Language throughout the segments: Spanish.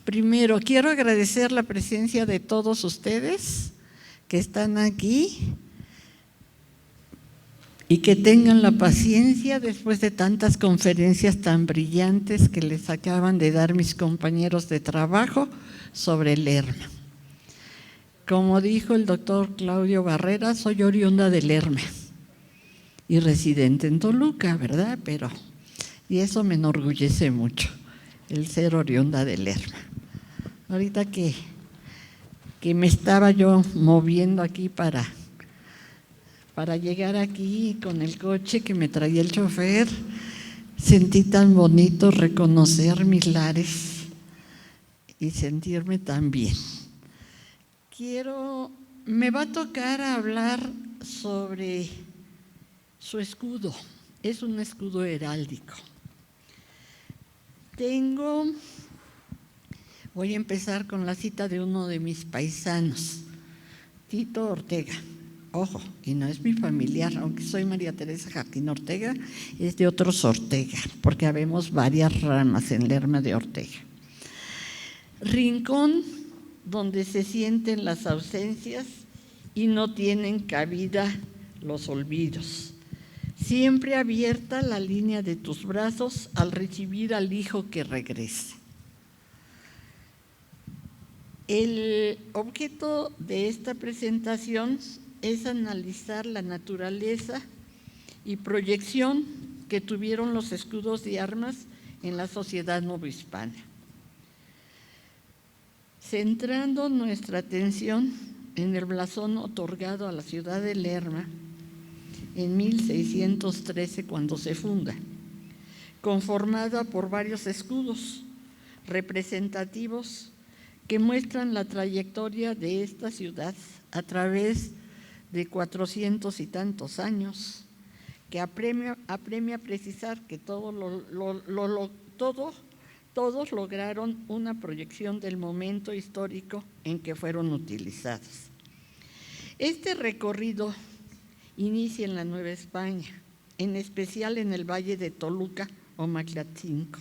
Primero, quiero agradecer la presencia de todos ustedes que están aquí y que tengan la paciencia después de tantas conferencias tan brillantes que les acaban de dar mis compañeros de trabajo sobre Lerma. Como dijo el doctor Claudio Barrera, soy oriunda de Lerma y residente en Toluca, ¿verdad? Y eso me enorgullece mucho, el ser oriunda de Lerma. Ahorita que me estaba yo moviendo aquí para llegar aquí con el coche que me traía el chofer, sentí tan bonito reconocer mis lares y sentirme tan bien. Me va a tocar hablar sobre su escudo. Es un escudo heráldico. Voy a empezar con la cita de uno de mis paisanos, Tito Ortega. Ojo, y no es mi familiar, aunque soy María Teresa Jardín Ortega, es de otros Ortega, porque habemos varias ramas en Lerma de Ortega. Rincón donde se sienten las ausencias y no tienen cabida los olvidos. Siempre abierta la línea de tus brazos al recibir al hijo que regrese. El objeto de esta presentación es analizar la naturaleza y proyección que tuvieron los escudos de armas en la sociedad novohispana. Centrando nuestra atención en el blasón otorgado a la ciudad de Lerma en 1613, cuando se funda, conformada por varios escudos representativos que muestran la trayectoria de esta ciudad a través de 400 y tantos años, que apremia a precisar que todos lograron una proyección del momento histórico en que fueron utilizados. Este recorrido inicia en la Nueva España, en especial en el Valle de Toluca o Maclatinco,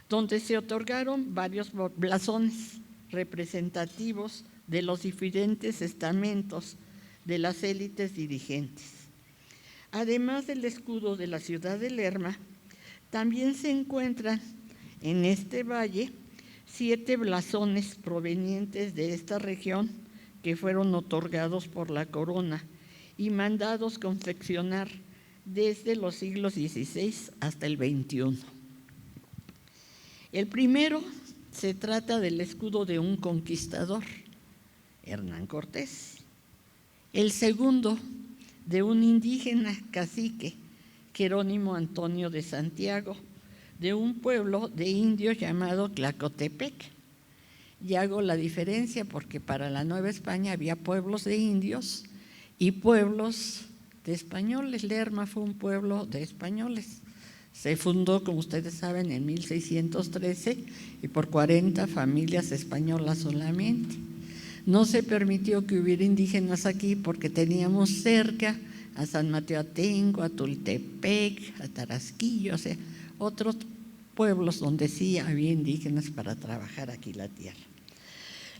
donde se otorgaron varios blasones representativos de los diferentes estamentos de las élites dirigentes. Además del escudo de la ciudad de Lerma, también se encuentran en este valle 7 blasones provenientes de esta región que fueron otorgados por la corona y mandados confeccionar desde los siglos XVI hasta el XXI. El primero se trata del escudo de un conquistador, Hernán Cortés. El segundo, de un indígena cacique, Jerónimo Antonio de Santiago, de un pueblo de indios llamado Tlacotepec. Y hago la diferencia porque para la Nueva España había pueblos de indios y pueblos de españoles. Lerma fue un pueblo de españoles. Se fundó, como ustedes saben, en 1613 y por 40 familias españolas solamente. No se permitió que hubiera indígenas aquí porque teníamos cerca a San Mateo Atenco, a Tultepec, a Tarasquillo, o sea, otros pueblos donde sí había indígenas para trabajar aquí la tierra.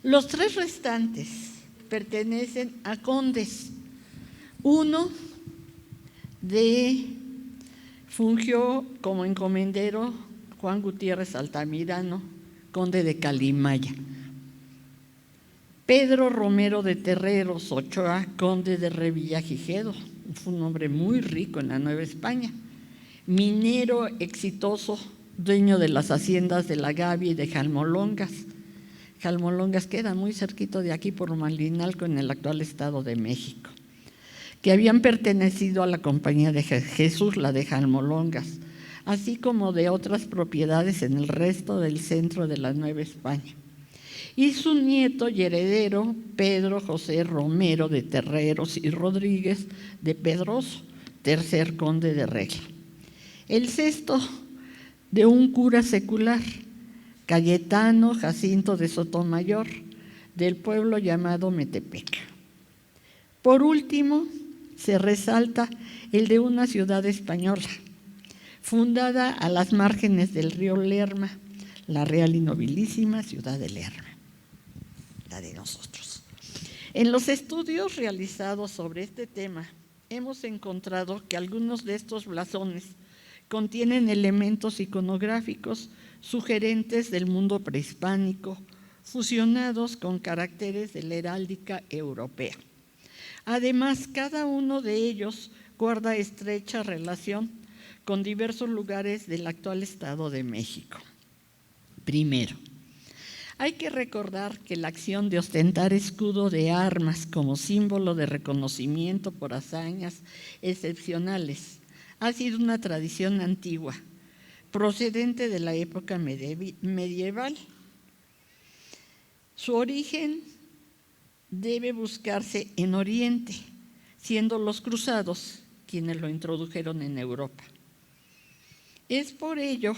Los 3 restantes pertenecen a condes. Uno fungió como encomendero Juan Gutiérrez Altamirano, conde de Calimaya. Pedro Romero de Terreros Ochoa, conde de Revillagigedo, fue un hombre muy rico en la Nueva España. Minero exitoso, dueño de las haciendas de La Gavia y de Jalmolongas. Jalmolongas queda muy cerquito de aquí por Malinalco, en el actual Estado de México, que habían pertenecido a la Compañía de Jesús, la de Jalmolongas, así como de otras propiedades en el resto del centro de la Nueva España. Y su nieto y heredero, Pedro José Romero de Terreros y Rodríguez de Pedroso, tercer conde de Regla. El sexto, de un cura secular, Cayetano Jacinto de Sotomayor, del pueblo llamado Metepec. Por último, se resalta el de una ciudad española, fundada a las márgenes del río Lerma, la real y nobilísima ciudad de Lerma, la de nosotros. En los estudios realizados sobre este tema, hemos encontrado que algunos de estos blasones contienen elementos iconográficos sugerentes del mundo prehispánico, fusionados con caracteres de la heráldica europea. Además, cada uno de ellos guarda estrecha relación con diversos lugares del actual Estado de México. Primero, hay que recordar que la acción de ostentar escudo de armas como símbolo de reconocimiento por hazañas excepcionales ha sido una tradición antigua, procedente de la época medieval. Su origen debe buscarse en Oriente, siendo los cruzados quienes lo introdujeron en Europa. Es por ello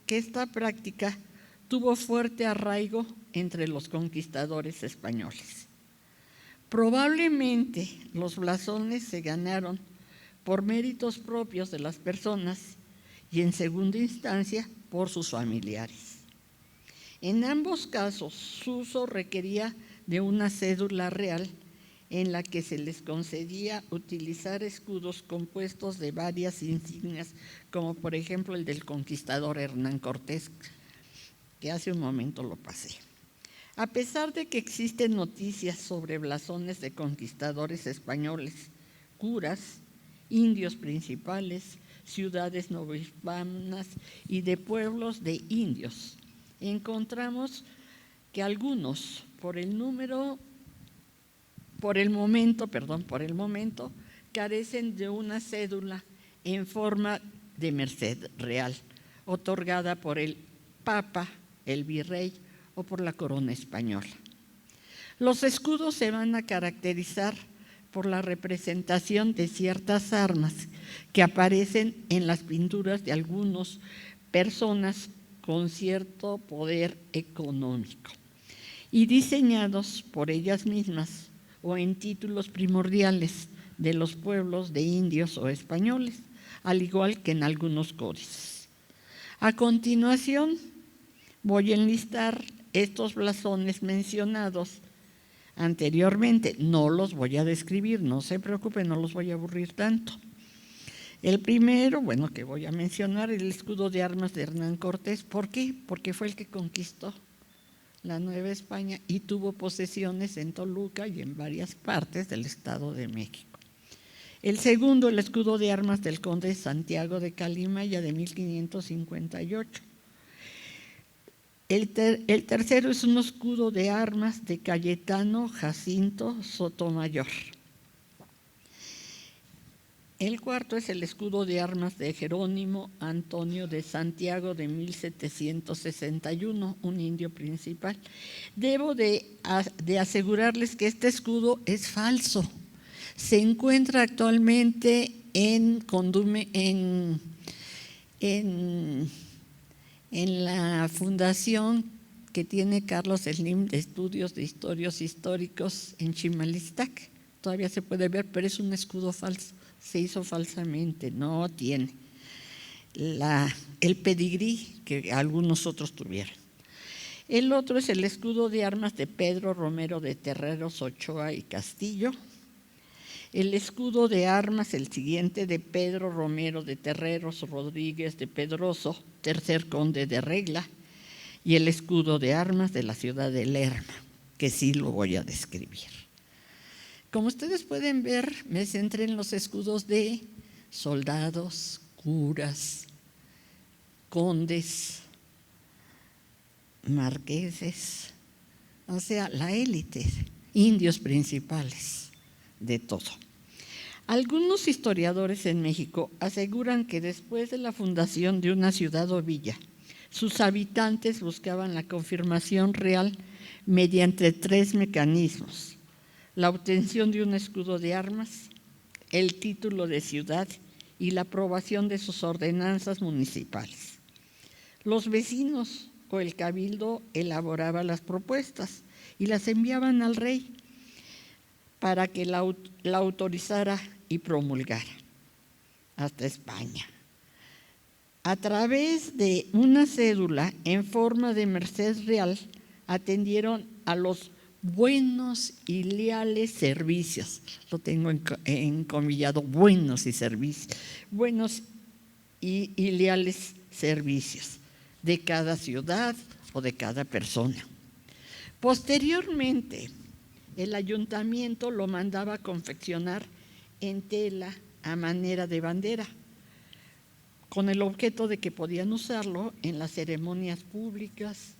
que esta práctica tuvo fuerte arraigo entre los conquistadores españoles. Probablemente los blasones se ganaron por méritos propios de las personas y en segunda instancia por sus familiares. En ambos casos, su uso requería de una cédula real en la que se les concedía utilizar escudos compuestos de varias insignias, como por ejemplo el del conquistador Hernán Cortés, que hace un momento lo pasé. A pesar de que existen noticias sobre blasones de conquistadores españoles, curas, indios principales, ciudades novohispanas y de pueblos de indios, encontramos que algunos, por el momento, carecen de una cédula en forma de merced real, otorgada por el Papa, el Virrey o por la corona española. Los escudos se van a caracterizar por la representación de ciertas armas que aparecen en las pinturas de algunas personas con cierto poder económico y diseñados por ellas mismas o en títulos primordiales de los pueblos de indios o españoles, al igual que en algunos códices. A continuación, voy a enlistar estos blasones mencionados anteriormente. No los voy a describir, no se preocupen, no los voy a aburrir tanto. El primero, que voy a mencionar, el escudo de armas de Hernán Cortés. ¿Por qué? Porque fue el que conquistó la Nueva España y tuvo posesiones en Toluca y en varias partes del Estado de México. El segundo, el escudo de armas del conde Santiago de Calimaya de 1558. El tercero es un escudo de armas de Cayetano Jacinto Sotomayor. El cuarto es el escudo de armas de Jerónimo Antonio de Santiago de 1761, un indio principal. Debo de asegurarles que este escudo es falso. Se encuentra actualmente en la fundación que tiene Carlos Slim de Estudios de Historios Históricos en Chimalistac. Todavía se puede ver, pero es un escudo falso. Se hizo falsamente, no tiene el pedigrí que algunos otros tuvieron. El otro es el escudo de armas de Pedro Romero de Terreros, Ochoa y Castillo. El escudo de armas, el siguiente, de Pedro Romero de Terreros Rodríguez de Pedroso, tercer conde de Regla, y el escudo de armas de la ciudad de Lerma, que sí lo voy a describir. Como ustedes pueden ver, me centré en los escudos de soldados, curas, condes, marqueses, o sea, la élite, indios principales, de todo. Algunos historiadores en México aseguran que después de la fundación de una ciudad o villa, sus habitantes buscaban la confirmación real mediante 3 mecanismos: la obtención de un escudo de armas, el título de ciudad y la aprobación de sus ordenanzas municipales. Los vecinos o el cabildo elaboraban las propuestas y las enviaban al rey para que la autorizara y promulgara hasta España. A través de una cédula en forma de merced real, atendieron a los buenos y leales servicios. Lo tengo encomillado, buenos y leales servicios de cada ciudad o de cada persona. Posteriormente, el ayuntamiento lo mandaba a confeccionar en tela a manera de bandera, con el objeto de que podían usarlo en las ceremonias públicas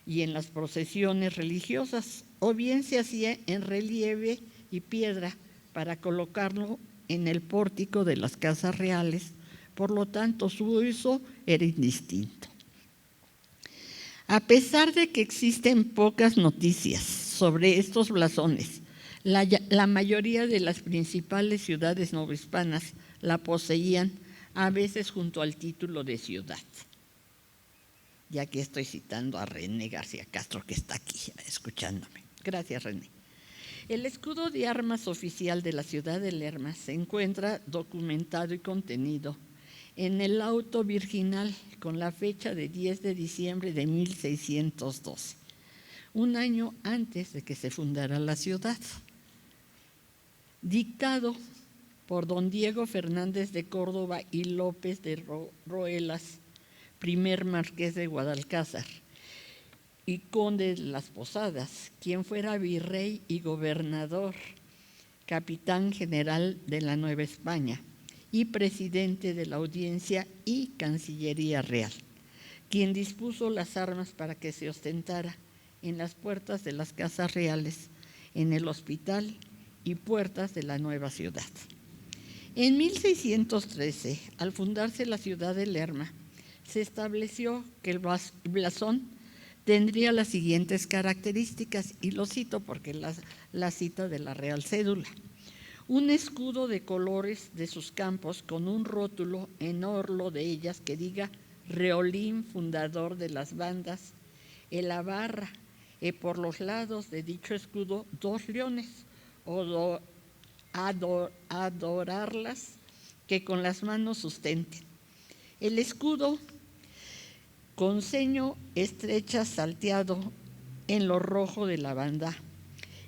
y en las procesiones religiosas, o bien se hacía en relieve y piedra para colocarlo en el pórtico de las casas reales. Por lo tanto, su uso era indistinto. A pesar de que existen pocas noticias sobre estos blasones, la mayoría de las principales ciudades novohispanas la poseían, a veces junto al título de ciudad. Ya que estoy citando a René García Castro, que está aquí escuchándome. Gracias, René. El escudo de armas oficial de la ciudad de Lerma se encuentra documentado y contenido en el auto virginal con la fecha de 10 de diciembre de 1612, un año antes de que se fundara la ciudad, dictado por don Diego Fernández de Córdoba y López de Roelas, primer marqués de Guadalcázar y conde de las Posadas, quien fuera virrey y gobernador, capitán general de la Nueva España y presidente de la Audiencia y Cancillería Real, quien dispuso las armas para que se ostentara en las puertas de las casas reales, en el hospital y puertas de la nueva ciudad. En 1613, al fundarse la ciudad de Lerma, se estableció que el blasón tendría las siguientes características, y lo cito porque la cita de la Real Cédula: un escudo de colores de sus campos con un rótulo en orlo de ellas que diga Reolín, fundador de las bandas, en la barra, por los lados de dicho escudo, 2 leones, o adorarlas que con las manos sustenten. El escudo con ceño estrecha salteado en lo rojo de la banda,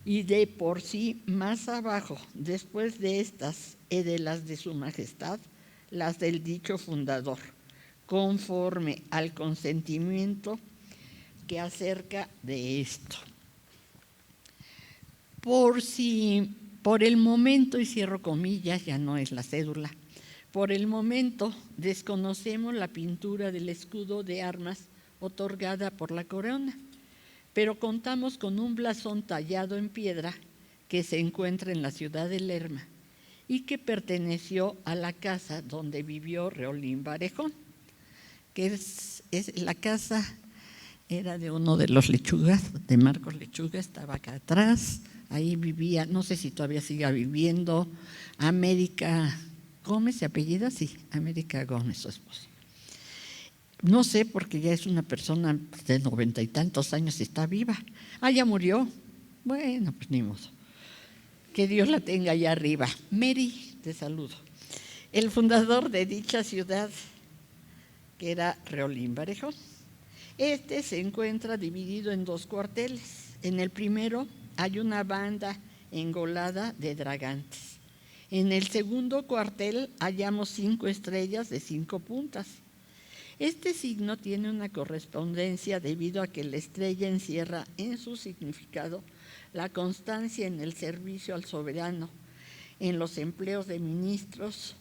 y de por sí más abajo, después de estas y de las de su majestad, las del dicho fundador, conforme al consentimiento que acerca de esto. Por el momento, y cierro comillas, ya no es la cédula, por el momento desconocemos la pintura del escudo de armas otorgada por la corona, pero contamos con un blasón tallado en piedra que se encuentra en la ciudad de Lerma y que perteneció a la casa donde vivió Reolín Barejón, que es la casa era de uno de los Lechugas, de Marcos Lechuga, estaba acá atrás, ahí vivía, no sé si todavía siga viviendo, América Gómez, ¿se apellida? Sí, América Gómez, su esposa. No sé, porque ya es una persona de 90 y tantos años y está viva. Ah, ya murió. Bueno, pues ni modo. Que Dios la tenga allá arriba. Mary, te saludo. El fundador de dicha ciudad, que era Reolín Barejón. Este se encuentra dividido en 2 cuarteles. En el primero hay una banda engolada de dragantes. En el segundo cuartel hallamos 5 estrellas de 5 puntas. Este signo tiene una correspondencia debido a que la estrella encierra en su significado la constancia en el servicio al soberano, en los empleos de ministros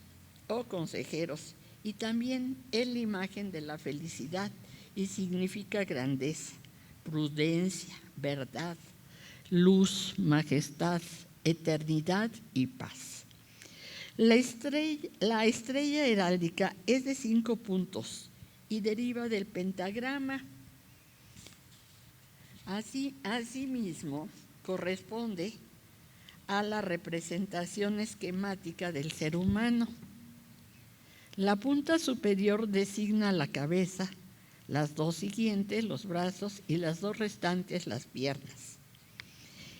o consejeros, y también es la imagen de la felicidad y significa grandeza, prudencia, verdad, luz, majestad, eternidad y paz. La estrella heráldica es de 5 puntos y deriva del pentagrama. Asimismo, corresponde a la representación esquemática del ser humano. La punta superior designa la cabeza, las 2 siguientes los brazos y las 2 restantes las piernas.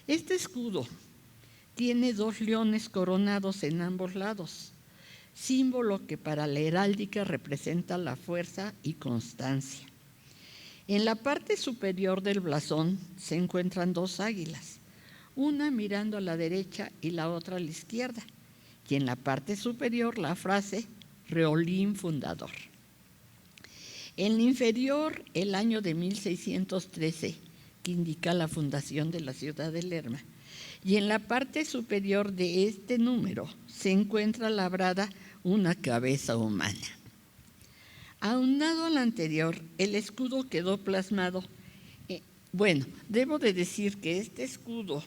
Este escudo tiene 2 leones coronados en ambos lados, símbolo que para la heráldica representa la fuerza y constancia. En la parte superior del blasón se encuentran dos águilas, una mirando a la derecha y la otra a la izquierda, y en la parte superior la frase Reolín fundador. En el inferior, el año de 1613, que indica la fundación de la ciudad de Lerma, y en la parte superior de este número se encuentra labrada una cabeza humana. Aunado al anterior, el escudo quedó plasmado. Debo de decir que este escudo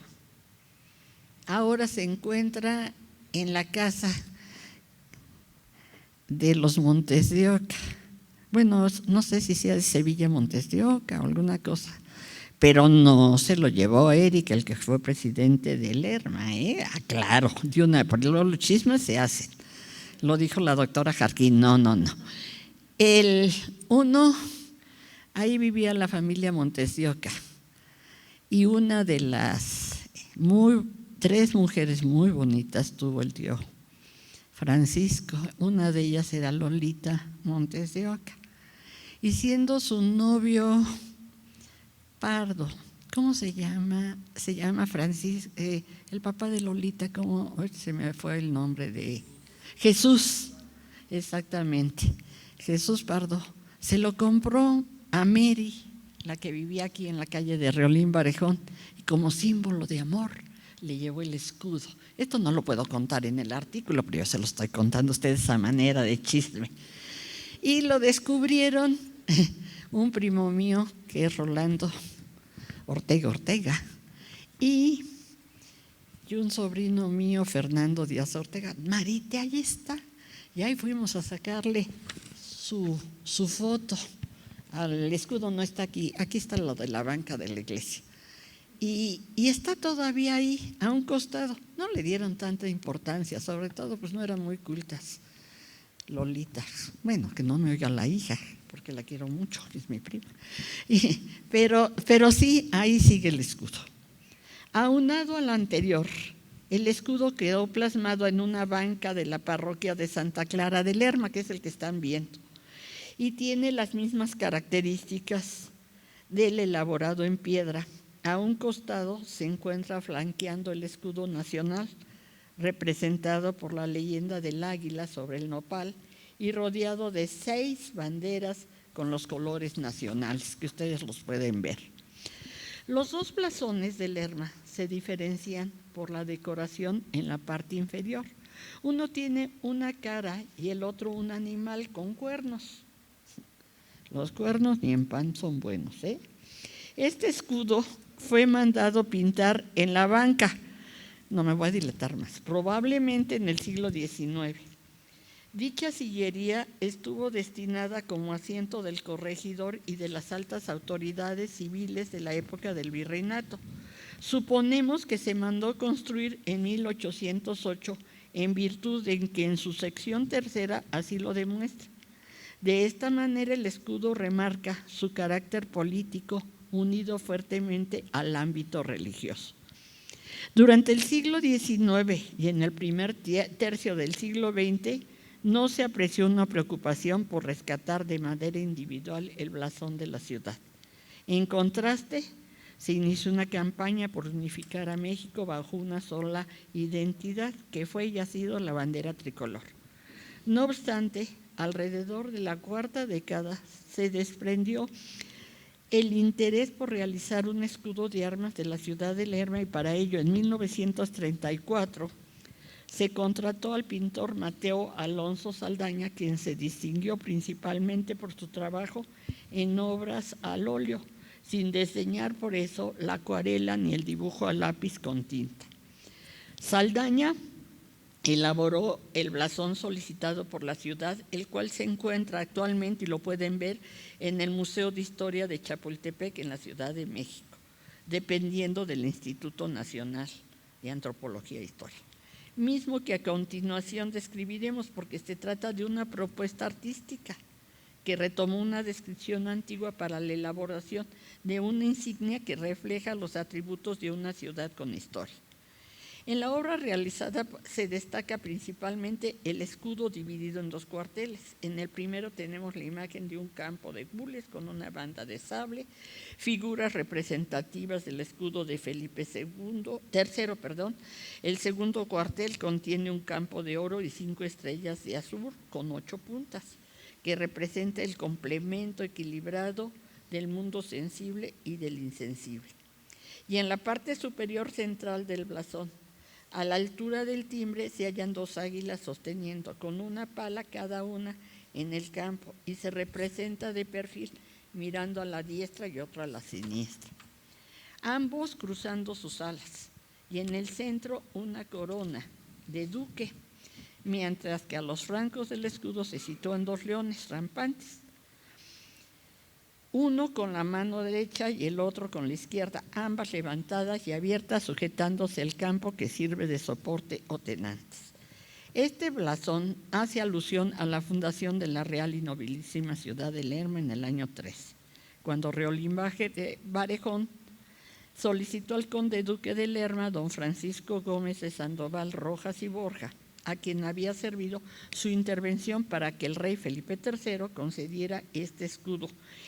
ahora se encuentra en la casa de los Montes de Oca. Bueno, no sé si sea de Sevilla Montes de Oca o alguna cosa, pero no se lo llevó Eric, el que fue presidente de Lerma, claro, porque los chismes se hacen. Lo dijo la doctora Jarquín, no. Ahí vivía la familia Montes de Oca, y una de las tres mujeres muy bonitas tuvo el tío Francisco. Una de ellas era Lolita Montes de Oca, y siendo su novio Pardo, ¿cómo se llama? Se llama Francisco, el papá de Lolita, ¿cómo? Se me fue el nombre de Jesús, exactamente, Jesús Pardo. Se lo compró a Mary, la que vivía aquí en la calle de Reolín Barejón, y como símbolo de amor le llevó el escudo. Esto no lo puedo contar en el artículo, pero yo se lo estoy contando a ustedes a manera de chisme. Y lo descubrieron un primo mío, que es Rolando Ortega, y un sobrino mío, Fernando Díaz Ortega. Marite, ahí está. Y ahí fuimos a sacarle su foto. El escudo no está aquí está lo de la banca de la iglesia. Y está todavía ahí, a un costado. No le dieron tanta importancia, sobre todo pues no eran muy cultas, Lolita. Bueno, que no me oiga la hija, porque la quiero mucho, es mi prima. Pero sí, ahí sigue el escudo. Aunado al anterior, el escudo quedó plasmado en una banca de la parroquia de Santa Clara de Lerma, que es el que están viendo, y tiene las mismas características del elaborado en piedra. A un costado se encuentra flanqueando el escudo nacional, representado por la leyenda del águila sobre el nopal y rodeado de 6 banderas con los colores nacionales, que ustedes los pueden ver. Los dos blasones de Lerma se diferencian por la decoración en la parte inferior. Uno tiene una cara y el otro un animal con cuernos. Los cuernos ni en pan son buenos, Este escudo fue mandado pintar en la banca, no me voy a dilatar más, probablemente en el siglo XIX. Dicha sillería estuvo destinada como asiento del corregidor y de las altas autoridades civiles de la época del virreinato. Suponemos que se mandó construir en 1808 en virtud de que en su sección tercera así lo demuestra. De esta manera el escudo remarca su carácter político unido fuertemente al ámbito religioso. Durante el siglo XIX y en el primer tercio del siglo XX no se apreció una preocupación por rescatar de manera individual el blasón de la ciudad. En contraste, se inició una campaña por unificar a México bajo una sola identidad, que fue y ha sido la bandera tricolor. No obstante, alrededor de la cuarta década se desprendió el interés por realizar un escudo de armas de la ciudad de Lerma, y para ello en 1934 se contrató al pintor Mateo Alonso Saldaña, quien se distinguió principalmente por su trabajo en obras al óleo, sin desdeñar por eso la acuarela ni el dibujo a lápiz con tinta. Saldaña elaboró el blasón solicitado por la ciudad, el cual se encuentra actualmente, y lo pueden ver, en el Museo de Historia de Chapultepec, en la Ciudad de México, dependiendo del Instituto Nacional de Antropología e Historia. Mismo que a continuación describiremos, porque se trata de una propuesta artística que retomó una descripción antigua para la elaboración de una insignia que refleja los atributos de una ciudad con historia. En la obra realizada se destaca principalmente el escudo dividido en dos cuarteles. En el primero tenemos la imagen de un campo de gules con una banda de sable, figuras representativas del escudo de Felipe III. El segundo cuartel contiene un campo de oro y 5 estrellas de azur con 8 puntas, que representa el complemento equilibrado del mundo sensible y del insensible. Y en la parte superior central del blasón, a la altura del timbre, se hallan 2 águilas sosteniendo con una pala cada una en el campo y se representa de perfil mirando a la diestra y otra a la siniestra, ambos cruzando sus alas, y en el centro una corona de duque, mientras que a los flancos del escudo se sitúan 2 leones rampantes, uno con la mano derecha y el otro con la izquierda, ambas levantadas y abiertas, sujetándose el campo que sirve de soporte o tenantes. Este blasón hace alusión a la fundación de la real y nobilísima ciudad de Lerma en el año 3, cuando Reolimbaje de Barejón solicitó al conde duque de Lerma, don Francisco Gómez de Sandoval, Rojas y Borja, a quien había servido su intervención para que el rey Felipe III concediera este escudo,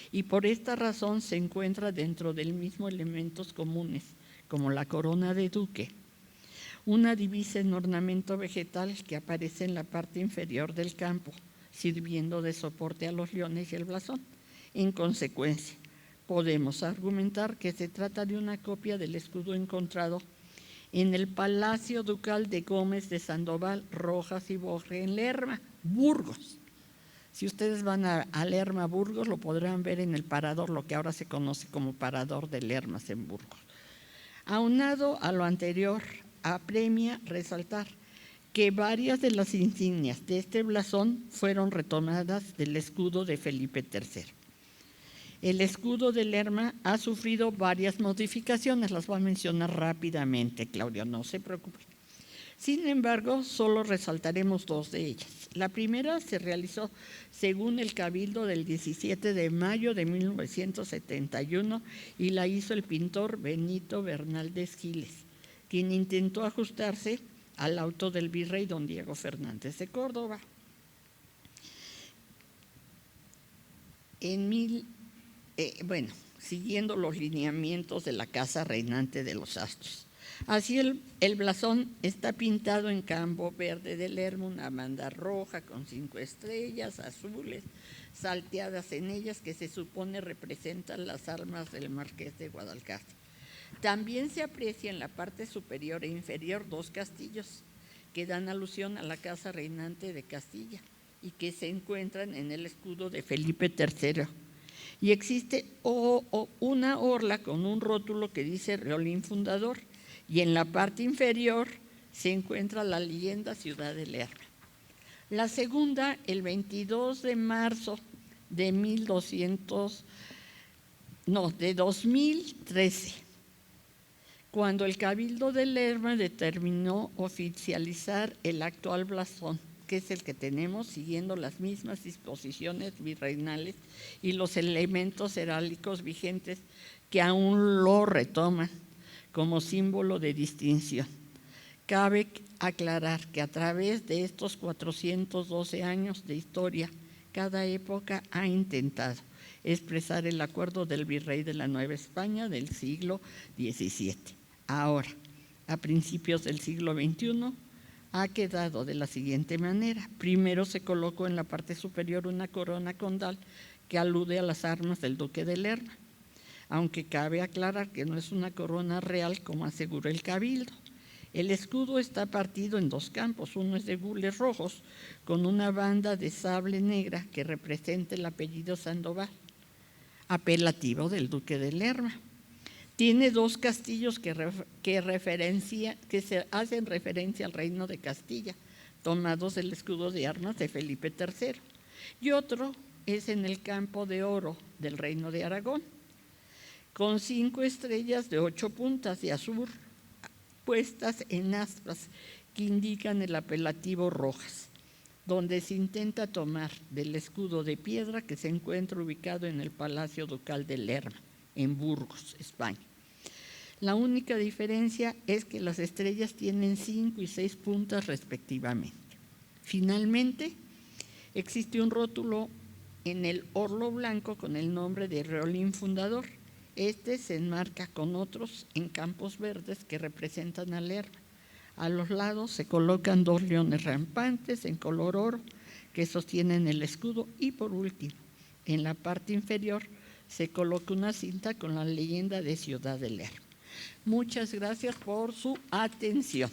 y por esta razón se encuentra dentro del mismo elementos comunes, como la corona de duque, una divisa en ornamento vegetal que aparece en la parte inferior del campo, sirviendo de soporte a los leones y el blasón. En consecuencia, podemos argumentar que se trata de una copia del escudo encontrado en el Palacio Ducal de Gómez de Sandoval, Rojas y Borja, en Lerma, Burgos. Si ustedes van a Lerma, Burgos, lo podrán ver en el parador, lo que ahora se conoce como parador de Lermas en Burgos. Aunado a lo anterior, apremia resaltar que varias de las insignias de este blasón fueron retomadas del escudo de Felipe III. El escudo de Lerma ha sufrido varias modificaciones, las voy a mencionar rápidamente, Claudio, no se preocupe. Sin embargo, solo resaltaremos 2 de ellas. La primera se realizó según el Cabildo del 17 de mayo de 1971 y la hizo el pintor Benito Bernaldez Giles, quien intentó ajustarse al auto del virrey don Diego Fernández de Córdoba. Siguiendo los lineamientos de la casa reinante de los astros. Así el blasón está pintado en campo verde de Lerma, una banda roja con 5 estrellas azules salteadas en ellas que se supone representan las armas del marqués de Guadalcázar. También se aprecia en la parte superior e inferior 2 castillos que dan alusión a la casa reinante de Castilla y que se encuentran en el escudo de Felipe III. Y existe una orla con un rótulo que dice Reolín Fundador, y en la parte inferior se encuentra la leyenda Ciudad de Lerma. La segunda, el 22 de marzo de 2013, cuando el Cabildo de Lerma determinó oficializar el actual blasón, que es el que tenemos, siguiendo las mismas disposiciones virreinales y los elementos heráldicos vigentes que aún lo retoman como símbolo de distinción. Cabe aclarar que a través de estos 412 años de historia, cada época ha intentado expresar el acuerdo del virrey de la Nueva España del siglo XVII. Ahora, a principios del siglo XXI, ha quedado de la siguiente manera. Primero se colocó en la parte superior una corona condal que alude a las armas del duque de Lerma, aunque cabe aclarar que no es una corona real como aseguró el Cabildo. El escudo está partido en 2 campos, uno es de gules rojos con una banda de sable negra que representa el apellido Sandoval, apelativo del duque de Lerma. Tiene 2 castillos que se hacen referencia al reino de Castilla, tomados del escudo de armas de Felipe III, y otro es en el campo de oro del reino de Aragón, con 5 estrellas de 8 puntas de azur puestas en aspas que indican el apelativo Rojas, donde se intenta tomar del escudo de piedra que se encuentra ubicado en el Palacio Ducal de Lerma, en Burgos, España. La única diferencia es que las estrellas tienen 5 y 6 puntas respectivamente. Finalmente, existe un rótulo en el orlo blanco con el nombre de Reolín Fundador. Este se enmarca con otros en campos verdes que representan al Lerma. A los lados se colocan 2 leones rampantes en color oro que sostienen el escudo y por último, en la parte inferior se coloca una cinta con la leyenda de Ciudad de Lerma. Muchas gracias por su atención.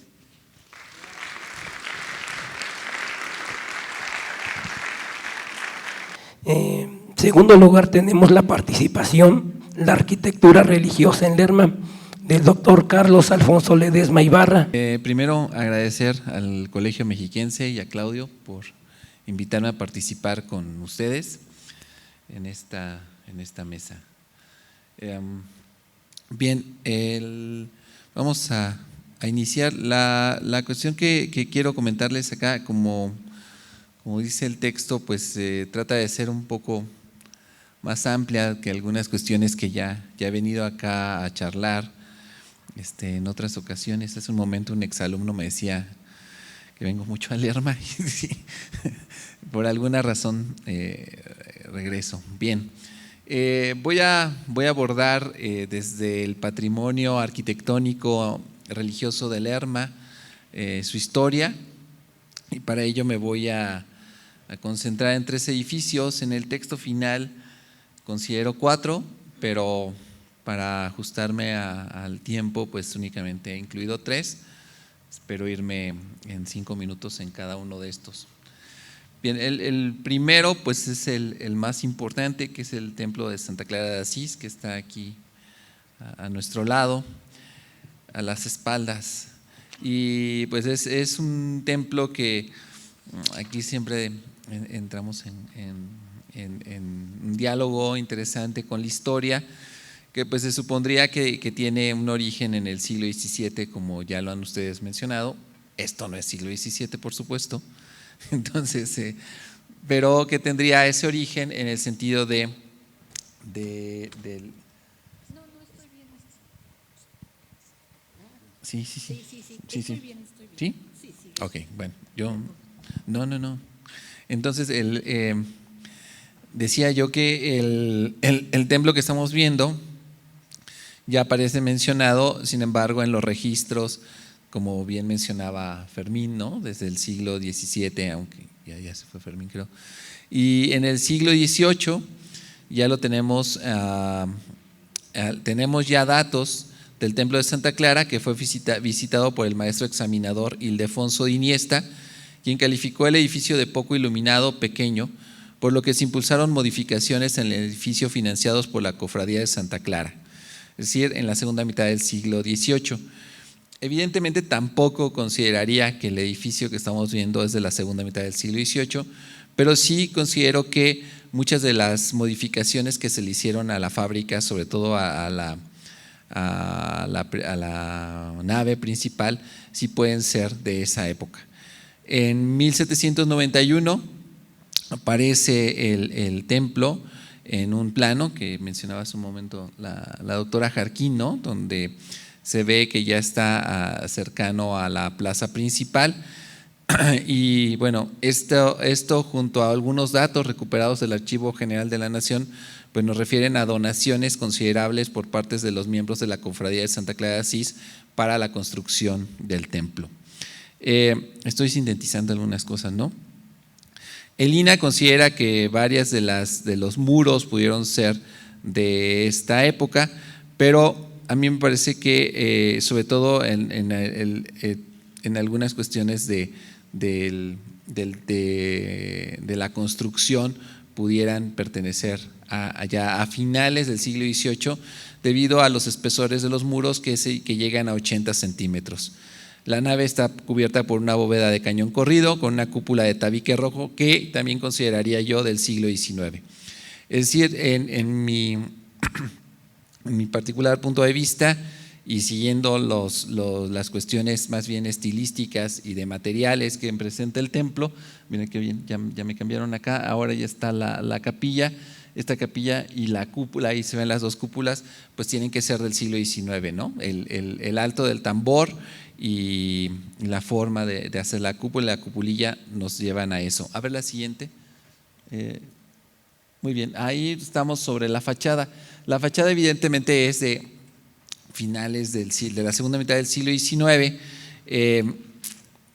En segundo lugar tenemos la participación, la arquitectura religiosa en Lerma, del doctor Carlos Alfonso Ledesma Ibarra. Primero agradecer al Colegio Mexiquense y a Claudio por invitarme a participar con ustedes en esta mesa. Bien, vamos a iniciar. La cuestión que quiero comentarles acá, como dice el texto, pues trata de ser un poco más amplia que algunas cuestiones que ya he venido acá a charlar en otras ocasiones. Hace un momento un exalumno me decía que vengo mucho a Lerma y sí, por alguna razón regreso. Bien, voy a abordar desde el patrimonio arquitectónico religioso de Lerma, su historia, y para ello me voy a concentrar en 3 edificios. En el texto final considero 4, pero para ajustarme al tiempo, pues únicamente he incluido 3. Espero irme en 5 minutos en cada uno de estos. Bien, el primero pues es el más importante, que es el templo de Santa Clara de Asís, que está aquí a nuestro lado, a las espaldas. Y pues es un templo que aquí siempre entramos en un diálogo interesante con la historia, que pues se supondría que tiene un origen en el siglo XVII, como ya lo han ustedes mencionado. Esto no es siglo XVII, por supuesto. Entonces, pero que tendría ese origen en el sentido del… No estoy bien. Sí. Sí. Estoy bien. ¿Sí? Sí. Ok, bueno, yo… No. Entonces, decía yo que el templo que estamos viendo ya aparece mencionado, sin embargo, en los registros, como bien mencionaba Fermín, ¿no? Desde el siglo XVII, aunque ya se fue Fermín, creo. Y en el siglo XVIII ya lo tenemos, tenemos ya datos del templo de Santa Clara, que fue visitado por el maestro examinador Ildefonso de Iniesta, quien calificó el edificio de poco iluminado, pequeño, por lo que se impulsaron modificaciones en el edificio financiados por la Cofradía de Santa Clara, es decir, en la segunda mitad del siglo XVIII. Evidentemente tampoco consideraría que el edificio que estamos viendo es de la segunda mitad del siglo XVIII, pero sí considero que muchas de las modificaciones que se le hicieron a la fábrica, sobre todo a la nave principal, sí pueden ser de esa época. En 1791 aparece el templo en un plano que mencionaba hace un momento la doctora Jarquín, ¿no? Donde se ve que ya está cercano a la plaza principal. Y bueno, esto junto a algunos datos recuperados del Archivo General de la Nación, pues nos refieren a donaciones considerables por parte de los miembros de la Cofradía de Santa Clara de Asís para la construcción del templo. Estoy sintetizando algunas cosas, ¿no? El INAH considera que varias de los muros pudieron ser de esta época, pero a mí me parece que sobre todo en algunas cuestiones de la construcción pudieran pertenecer allá a finales del siglo XVIII, debido a los espesores de los muros que llegan a 80 centímetros. La nave está cubierta por una bóveda de cañón corrido con una cúpula de tabique rojo que también consideraría yo del siglo XIX. Es decir, en mi particular punto de vista y siguiendo las cuestiones más bien estilísticas y de materiales que presenta el templo, miren qué bien, ya me cambiaron acá, ahora ya está la capilla, esta capilla y la cúpula, ahí se ven las dos cúpulas, pues tienen que ser del siglo XIX, ¿no? El alto del tambor y la forma de hacer la cúpula y la cupulilla nos llevan a eso. A ver la siguiente. Muy bien, ahí estamos sobre la fachada. La fachada evidentemente es de finales de la segunda mitad del siglo XIX.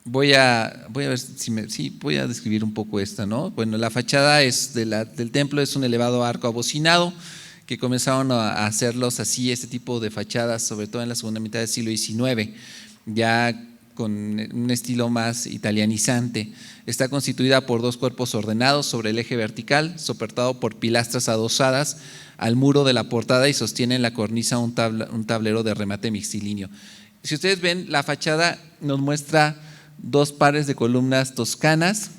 Voy a ver si voy a describir un poco esta, ¿no? Bueno, la fachada del templo es un elevado arco abocinado que comenzaron a hacerlos así, este tipo de fachadas, sobre todo en la segunda mitad del siglo XIX, ya con un estilo más italianizante. Está constituida por 2 cuerpos ordenados sobre el eje vertical, soportado por pilastras adosadas al muro de la portada y sostiene en la cornisa un tablero de remate mixtilíneo. Si ustedes ven, la fachada nos muestra 2 pares de columnas toscanas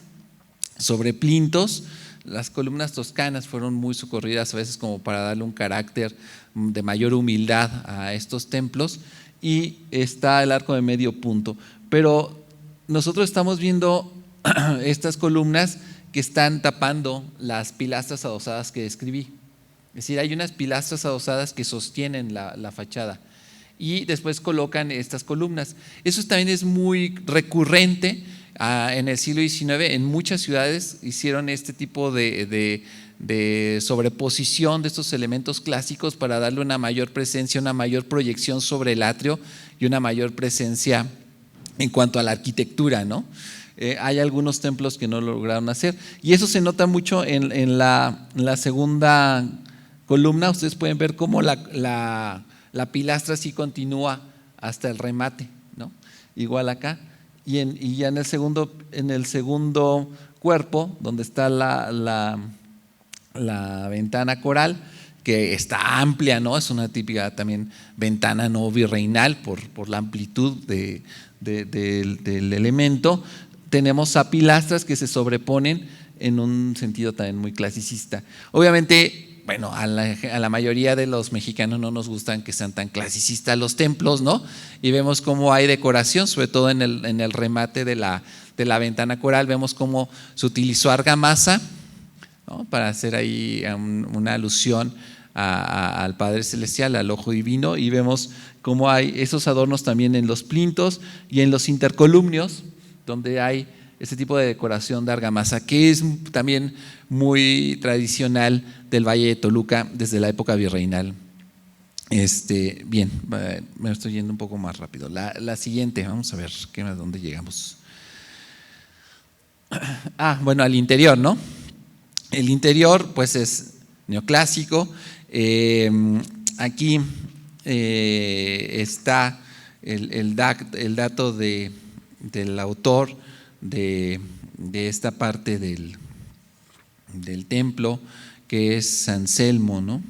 sobre plintos. Las columnas toscanas fueron muy socorridas a veces como para darle un carácter de mayor humildad a estos templos, y está el arco de medio punto. Pero nosotros estamos viendo estas columnas que están tapando las pilastras adosadas que describí. Es decir, hay unas pilastras adosadas que sostienen la fachada y después colocan estas columnas. Eso también es muy recurrente en el siglo XIX. En muchas ciudades hicieron este tipo de sobreposición de estos elementos clásicos para darle una mayor presencia, una mayor proyección sobre el atrio y una mayor presencia en cuanto a la arquitectura, ¿no? Hay algunos templos que no lo lograron hacer y eso se nota mucho en la segunda columna. Ustedes pueden ver cómo la pilastra sí continúa hasta el remate, ¿no? Igual acá. Y ya en el segundo cuerpo, donde está la ventana coral, que está amplia, ¿no? Es una típica también ventana no virreinal por la amplitud del elemento. Tenemos a pilastras que se sobreponen en un sentido también muy clasicista. Obviamente, bueno, a la mayoría de los mexicanos no nos gustan que sean tan clasicistas los templos, ¿no? Y vemos cómo hay decoración, sobre todo en el remate de la ventana coral. Vemos cómo se utilizó argamasa, ¿no? Para hacer ahí una alusión al Padre Celestial, al ojo divino, y vemos cómo hay esos adornos también en los plintos y en los intercolumnios, donde hay este tipo de decoración de argamasa, que es también muy tradicional del Valle de Toluca desde la época virreinal. Bien, me estoy yendo un poco más rápido. La siguiente, vamos a ver a dónde llegamos. Bueno, al interior, ¿no? El interior pues es neoclásico. Aquí está el dato del autor de esta parte del templo, que es Anselmo, ¿no?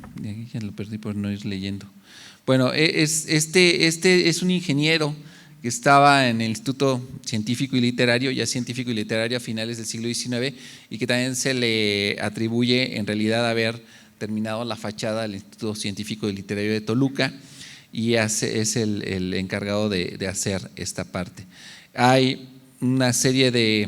Ya lo perdí por no ir leyendo. Bueno, este es un ingeniero que estaba en el Instituto Científico y Literario, ya científico y literario a finales del siglo XIX, y que también se le atribuye en realidad haber terminado la fachada del Instituto Científico y Literario de Toluca, y es el encargado de hacer esta parte. Hay una serie de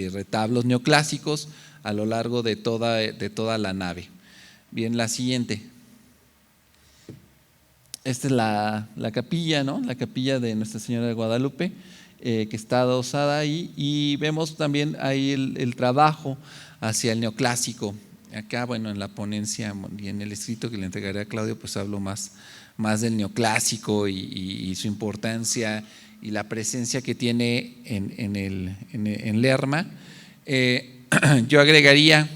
retablos neoclásicos a lo largo de toda la nave. Bien, la siguiente. Esta es la capilla, ¿no? La capilla de Nuestra Señora de Guadalupe, que está adosada ahí, y vemos también ahí el trabajo hacia el neoclásico. Acá, bueno, en la ponencia y en el escrito que le entregaré a Claudio, pues hablo más del neoclásico y su importancia y la presencia que tiene en Lerma. Yo agregaría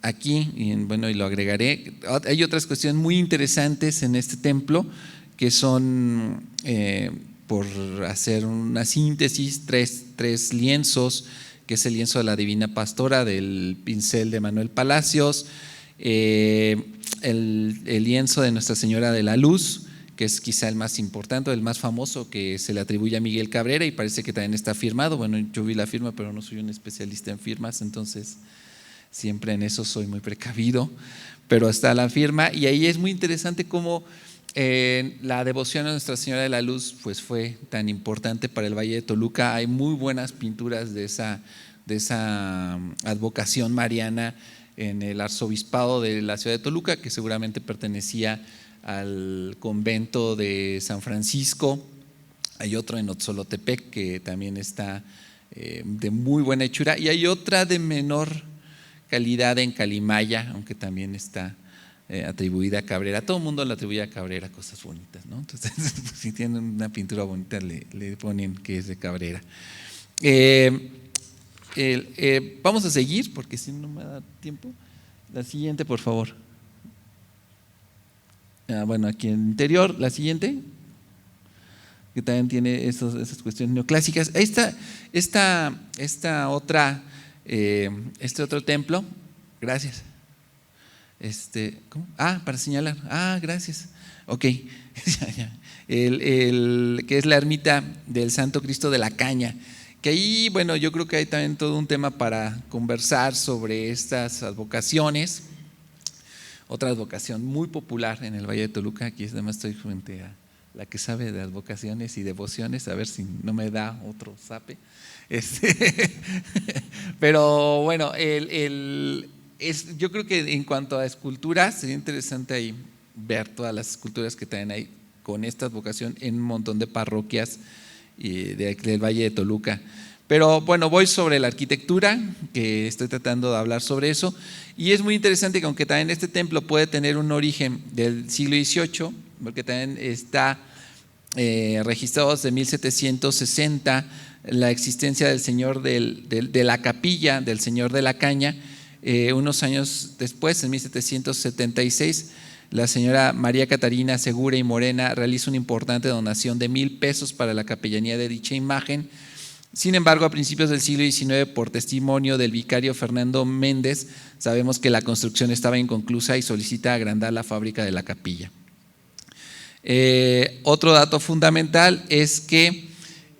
aquí, y lo agregaré, hay otras cuestiones muy interesantes en este templo que son, por hacer una síntesis, tres lienzos, que es el lienzo de la Divina Pastora del pincel de Manuel Palacios, el lienzo de Nuestra Señora de la Luz, que es quizá el más importante, el más famoso, que se le atribuye a Miguel Cabrera y parece que también está firmado. Bueno, yo vi la firma, pero no soy un especialista en firmas, entonces siempre en eso soy muy precavido, pero está la firma, y ahí es muy interesante cómo la devoción a Nuestra Señora de la Luz pues fue tan importante para el Valle de Toluca. Hay muy buenas pinturas de esa advocación mariana en el arzobispado de la ciudad de Toluca, que seguramente pertenecía al convento de San Francisco. Hay otro en Otzolotepec que también está de muy buena hechura, y hay otra de menor calidad en Calimaya, aunque también está atribuida a Cabrera. Todo el mundo le atribuye a Cabrera cosas bonitas, ¿no? Entonces, si tienen una pintura bonita, le ponen que es de Cabrera. Vamos a seguir, porque si no me da tiempo. La siguiente, por favor. Bueno, aquí en el interior, la siguiente, que también tiene esas cuestiones neoclásicas. Ahí está esta otra, este otro templo. Gracias. ¿Cómo? Para señalar. Gracias. Ok. Que es la ermita del Santo Cristo de la Caña. Que ahí, bueno, yo creo que hay también todo un tema para conversar sobre estas advocaciones. Otra advocación muy popular en el Valle de Toluca. Aquí además estoy frente a la que sabe de advocaciones y devociones, a ver si no me da otro zape. Pero bueno, yo creo que en cuanto a esculturas, sería interesante ahí ver todas las esculturas que traen ahí con esta advocación en un montón de parroquias del Valle de Toluca. Pero bueno, voy sobre la arquitectura, que estoy tratando de hablar sobre eso, y es muy interesante que aunque también este templo puede tener un origen del siglo XVIII, porque también está registrado desde 1760 la existencia del señor de la capilla del Señor de la Caña. Unos años después, en 1776, la señora María Catarina Segura y Morena realiza una importante donación de 1,000 pesos para la capellanía de dicha imagen. Sin embargo, a principios del siglo XIX, por testimonio del vicario Fernando Méndez, sabemos que la construcción estaba inconclusa y solicita agrandar la fábrica de la capilla. Otro dato fundamental es que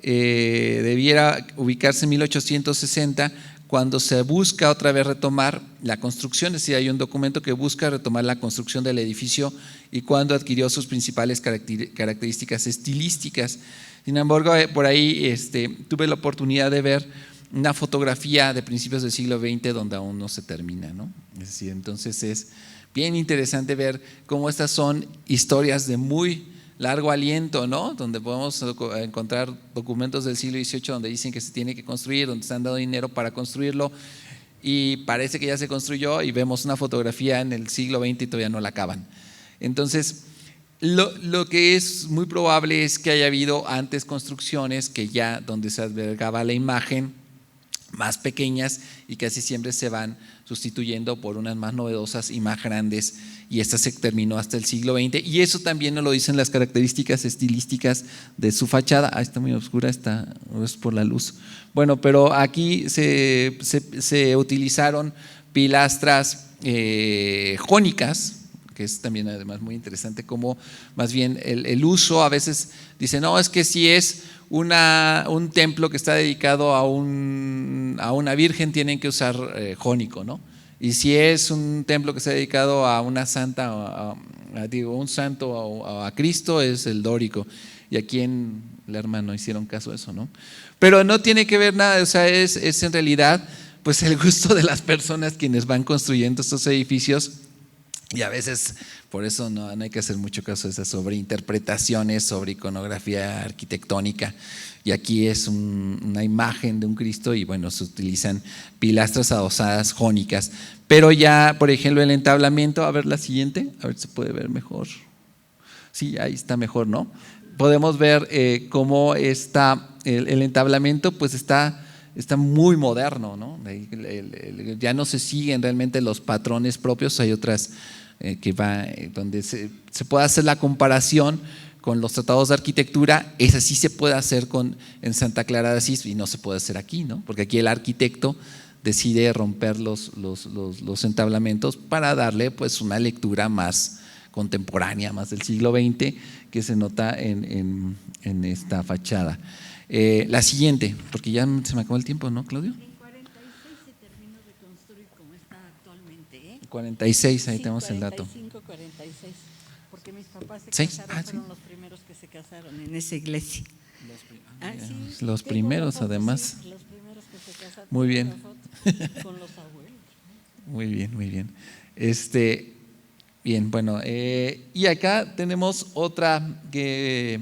debiera ubicarse en 1860, cuando se busca otra vez retomar la construcción, es decir, hay un documento que busca retomar la construcción del edificio y cuando adquirió sus principales características estilísticas. Sin embargo, por ahí tuve la oportunidad de ver una fotografía de principios del siglo XX donde aún no se termina, ¿no? Es decir, entonces es bien interesante ver cómo estas son historias de muy largo aliento, ¿no? Donde podemos encontrar documentos del siglo XVIII donde dicen que se tiene que construir, donde están dando dinero para construirlo y parece que ya se construyó y vemos una fotografía en el siglo XX y todavía no la acaban. Entonces, lo que es muy probable es que haya habido antes construcciones que ya donde se albergaba la imagen más pequeñas y casi siempre se van sustituyendo por unas más novedosas y más grandes, y esta se terminó hasta el siglo XX, y eso también nos lo dicen las características estilísticas de su fachada. Está muy oscura, es por la luz. Bueno, pero aquí se utilizaron pilastras jónicas, que es también además muy interesante como más bien el uso. A veces dicen, no, es que si es un templo que está dedicado a una virgen tienen que usar jónico, ¿no? Y si es un templo que está dedicado a una santa, un santo o a Cristo, es el dórico. Y aquí en Lerma no hicieron caso de eso, ¿no? Pero no tiene que ver nada, o sea, es en realidad pues el gusto de las personas quienes van construyendo estos edificios. Y a veces por eso no hay que hacer mucho caso de esas sobreinterpretaciones sobre iconografía arquitectónica. Y aquí es una imagen de un Cristo y bueno, se utilizan pilastras adosadas jónicas. Pero ya, por ejemplo, el entablamento, a ver la siguiente, a ver si se puede ver mejor. Sí, ahí está mejor, ¿no? Podemos ver cómo está el entablamento, pues está muy moderno, ¿no? Ya no se siguen realmente los patrones propios, hay otras donde se puede hacer la comparación con los tratados de arquitectura. Esa sí se puede hacer en Santa Clara de Asís y no se puede hacer aquí, ¿no? Porque aquí el arquitecto decide romper los entablamentos para darle pues una lectura más contemporánea, más del siglo XX, que se nota en esta fachada. La siguiente, porque ya se me acabó el tiempo, ¿no, Claudio? En 46 se terminó de construir como está actualmente, ¿eh? 46, ahí Sí, tenemos el dato. 45, 46. Porque mis papás se Sí. casaron, fueron los primeros que se casaron en esa iglesia. Sí, Los tengo primeros, la foto, además. sí, los primeros que se casaron. Muy Tengo bien. la foto con los abuelos. Muy bien, muy bien. Bien, bueno, y acá tenemos otra que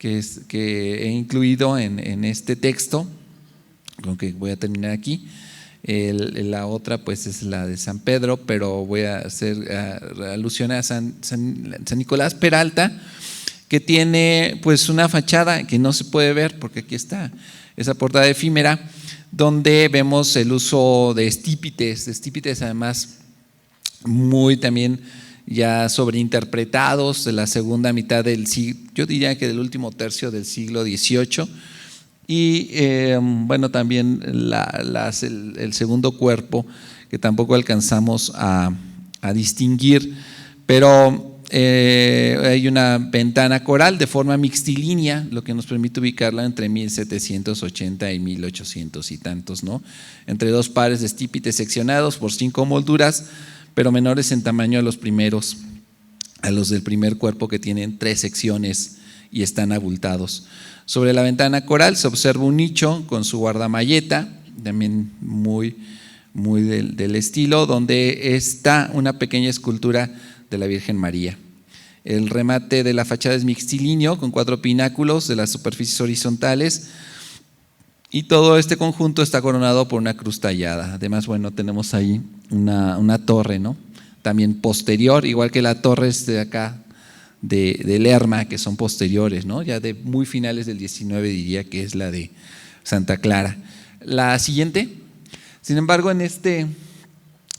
he incluido en este texto, con que voy a terminar aquí. La otra pues es la de San Pedro, pero voy a hacer alusión a San Nicolás Peralta, que tiene pues una fachada que no se puede ver porque aquí está esa portada efímera, donde vemos el uso de estípites además muy también ya sobreinterpretados de la segunda mitad del siglo, yo diría que del último tercio del siglo XVIII, y bueno, también el segundo cuerpo, que tampoco alcanzamos a distinguir, pero hay una ventana coral de forma mixtilínea, lo que nos permite ubicarla entre 1780 y 1800 y tantos, ¿no? Entre dos pares de estípites seccionados por 5 molduras, pero menores en tamaño a los del primer cuerpo, que tienen 3 secciones y están abultados. Sobre la ventana coral se observa un nicho con su guardamalleta, también muy del estilo, donde está una pequeña escultura de la Virgen María. El remate de la fachada es mixtilíneo, con 4 pináculos de las superficies horizontales, y todo este conjunto está coronado por una cruz tallada. Además, bueno, tenemos ahí una torre, ¿no? También posterior, igual que la torre de acá de Lerma, que son posteriores, ¿no? Ya de muy finales del 19, diría que es la de Santa Clara. La siguiente. Sin embargo, en este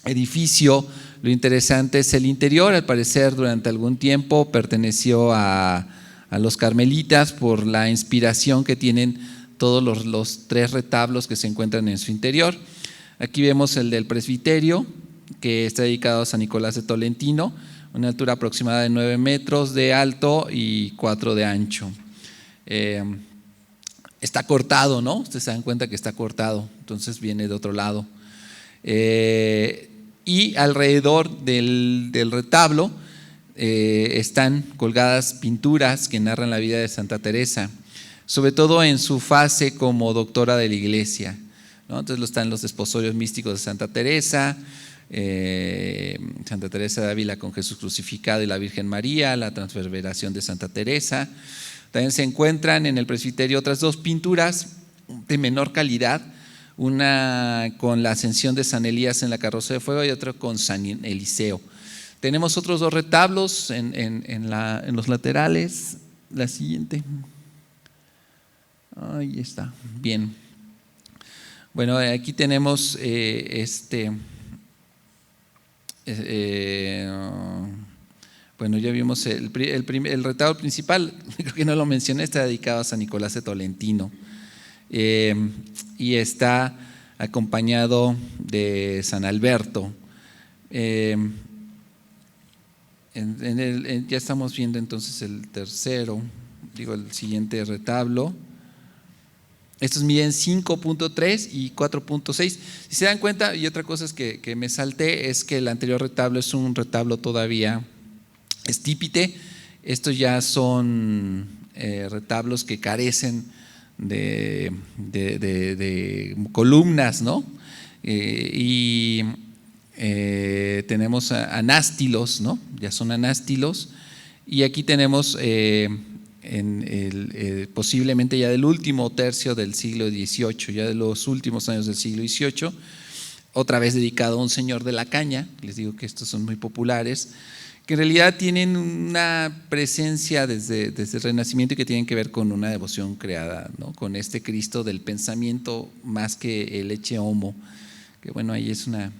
edificio lo interesante es el interior. Al parecer, durante algún tiempo perteneció a los carmelitas por la inspiración que tienen todos los 3 retablos que se encuentran en su interior. Aquí vemos el del presbiterio, que está dedicado a San Nicolás de Tolentino, una altura aproximada de 9 metros de alto y 4 de ancho. Está cortado, ¿no? Ustedes se dan cuenta que está cortado, entonces viene de otro lado. Y alrededor del retablo están colgadas pinturas que narran la vida de Santa Teresa, sobre todo en su fase como doctora de la Iglesia, ¿no? Entonces están los desposorios místicos de Santa Teresa, Santa Teresa de Ávila con Jesús crucificado y la Virgen María, la transverberación de Santa Teresa. También se encuentran en el presbiterio otras 2 pinturas de menor calidad, una con la ascensión de San Elías en la carroza de fuego y otra con San Eliseo. Tenemos otros 2 retablos en los laterales. La siguiente. Ahí está, bien. Bueno, aquí tenemos bueno, ya vimos el retablo principal, creo que no lo mencioné, está dedicado a San Nicolás de Tolentino, y está acompañado de San Alberto. Ya estamos viendo entonces el siguiente retablo. Estos miden 5.3 y 4.6. Si se dan cuenta, y otra cosa es que me salté, es que el anterior retablo es un retablo todavía estípite. Estos ya son retablos que carecen de columnas, ¿no? Y tenemos anástilos, ¿no? Ya son anástilos. Y aquí tenemos posiblemente ya del último tercio del siglo XVIII, ya de los últimos años del siglo XVIII, otra vez dedicado a un señor de la caña. Les digo que estos son muy populares, que en realidad tienen una presencia desde el Renacimiento y que tienen que ver con una devoción creada, ¿no? Con este Cristo del pensamiento más que el ecce homo, que bueno, ahí es una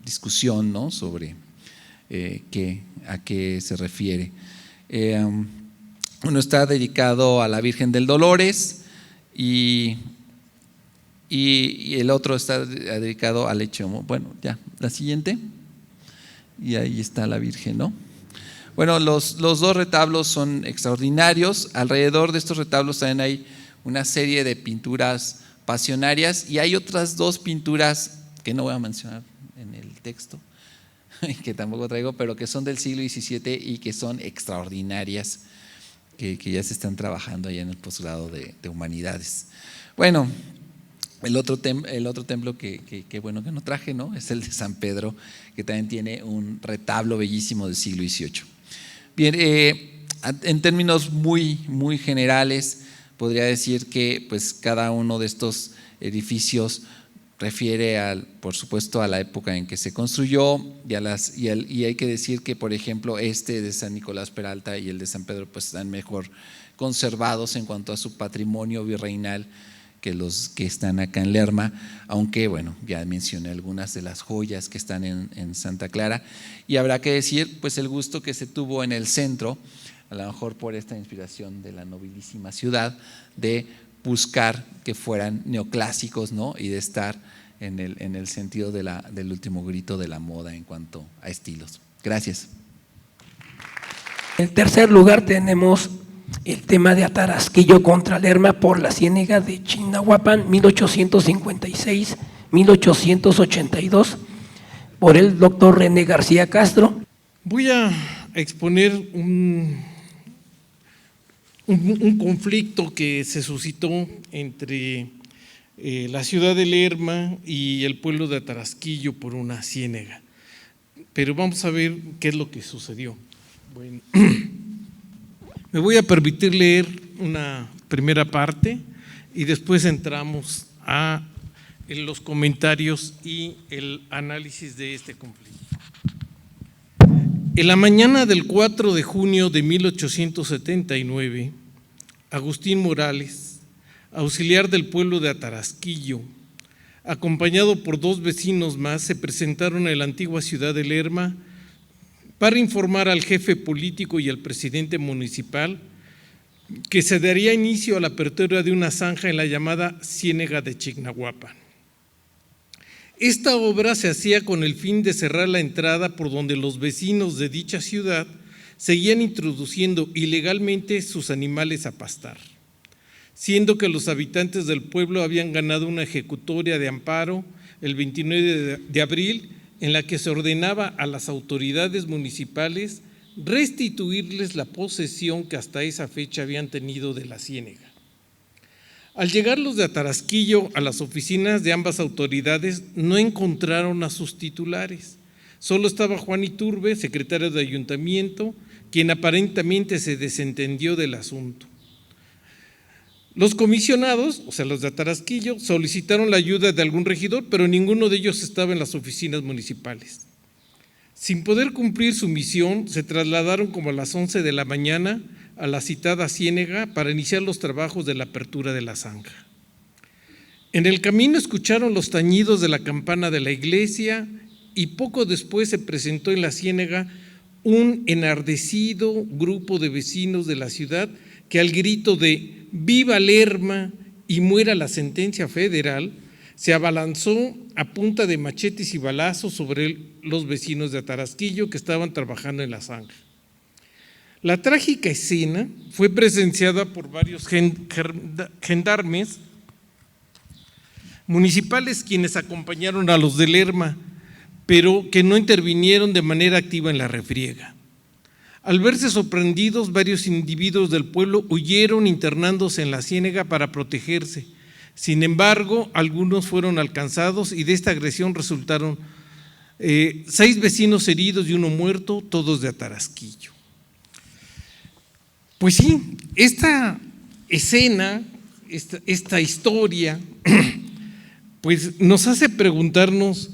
discusión, ¿no? Sobre a qué se refiere. Uno está dedicado a la Virgen del Dolores y el otro está dedicado al ecce homo. Bueno, ya, la siguiente. Y ahí está la Virgen, ¿no? Bueno, los 2 retablos son extraordinarios. Alrededor de estos retablos también hay una serie de pinturas pasionarias y hay otras 2 pinturas que no voy a mencionar en el texto, que tampoco traigo, pero que son del siglo XVII y que son extraordinarias, que ya se están trabajando allá en el posgrado de Humanidades. Bueno, el otro templo que bueno que no traje, ¿no?, es el de San Pedro, que también tiene un retablo bellísimo del siglo XVIII. Bien, en términos muy, muy generales, podría decir que pues cada uno de estos edificios refiere, por supuesto, a la época en que se construyó y hay que decir que, por ejemplo, este de San Nicolás Peralta y el de San Pedro pues están mejor conservados en cuanto a su patrimonio virreinal que los que están acá en Lerma, aunque bueno, ya mencioné algunas de las joyas que están en Santa Clara, y habrá que decir pues el gusto que se tuvo en el centro, a lo mejor por esta inspiración de la nobilísima ciudad, de buscar que fueran neoclásicos, ¿no?, y de estar en el sentido del último grito de la moda en cuanto a estilos. Gracias. En tercer lugar tenemos el tema de Atarasquillo contra Lerma por la Ciénega de Chignahuapan, 1856-1882, por el doctor René García Castro. Voy a exponer un conflicto que se suscitó entre la ciudad de Lerma y el pueblo de Atarasquillo por una ciénega. Pero vamos a ver qué es lo que sucedió. Bueno, me voy a permitir leer una primera parte y después entramos en los comentarios y el análisis de este conflicto. En la mañana del 4 de junio de 1879, Agustín Morales, auxiliar del pueblo de Atarasquillo, acompañado por 2 vecinos más, se presentaron en la antigua ciudad de Lerma para informar al jefe político y al presidente municipal que se daría inicio a la apertura de una zanja en la llamada Ciénega de Chignahuapan. Esta obra se hacía con el fin de cerrar la entrada por donde los vecinos de dicha ciudad seguían introduciendo ilegalmente sus animales a pastar, siendo que los habitantes del pueblo habían ganado una ejecutoria de amparo el 29 de abril en la que se ordenaba a las autoridades municipales restituirles la posesión que hasta esa fecha habían tenido de la ciénega. Al llegar los de Atarasquillo a las oficinas de ambas autoridades, no encontraron a sus titulares. Solo estaba Juan Iturbe, secretario de ayuntamiento, quien aparentemente se desentendió del asunto. Los comisionados, o sea, los de Atarasquillo, solicitaron la ayuda de algún regidor, pero ninguno de ellos estaba en las oficinas municipales. Sin poder cumplir su misión, se trasladaron como a las 11 de la mañana a la citada ciénega para iniciar los trabajos de la apertura de la zanja. En el camino escucharon los tañidos de la campana de la iglesia y poco después se presentó en la ciénega un enardecido grupo de vecinos de la ciudad que al grito de «¡Viva Lerma y muera la sentencia federal!» se abalanzó a punta de machetes y balazos sobre los vecinos de Atarasquillo que estaban trabajando en la zanja. La trágica escena fue presenciada por varios gendarmes municipales quienes acompañaron a los de Lerma, pero que no intervinieron de manera activa en la refriega. Al verse sorprendidos, varios individuos del pueblo huyeron internándose en la ciénega para protegerse. Sin embargo, algunos fueron alcanzados y de esta agresión resultaron 6 vecinos heridos y 1 muerto, todos de Atarasquillo. Pues sí, esta escena, esta historia, pues nos hace preguntarnos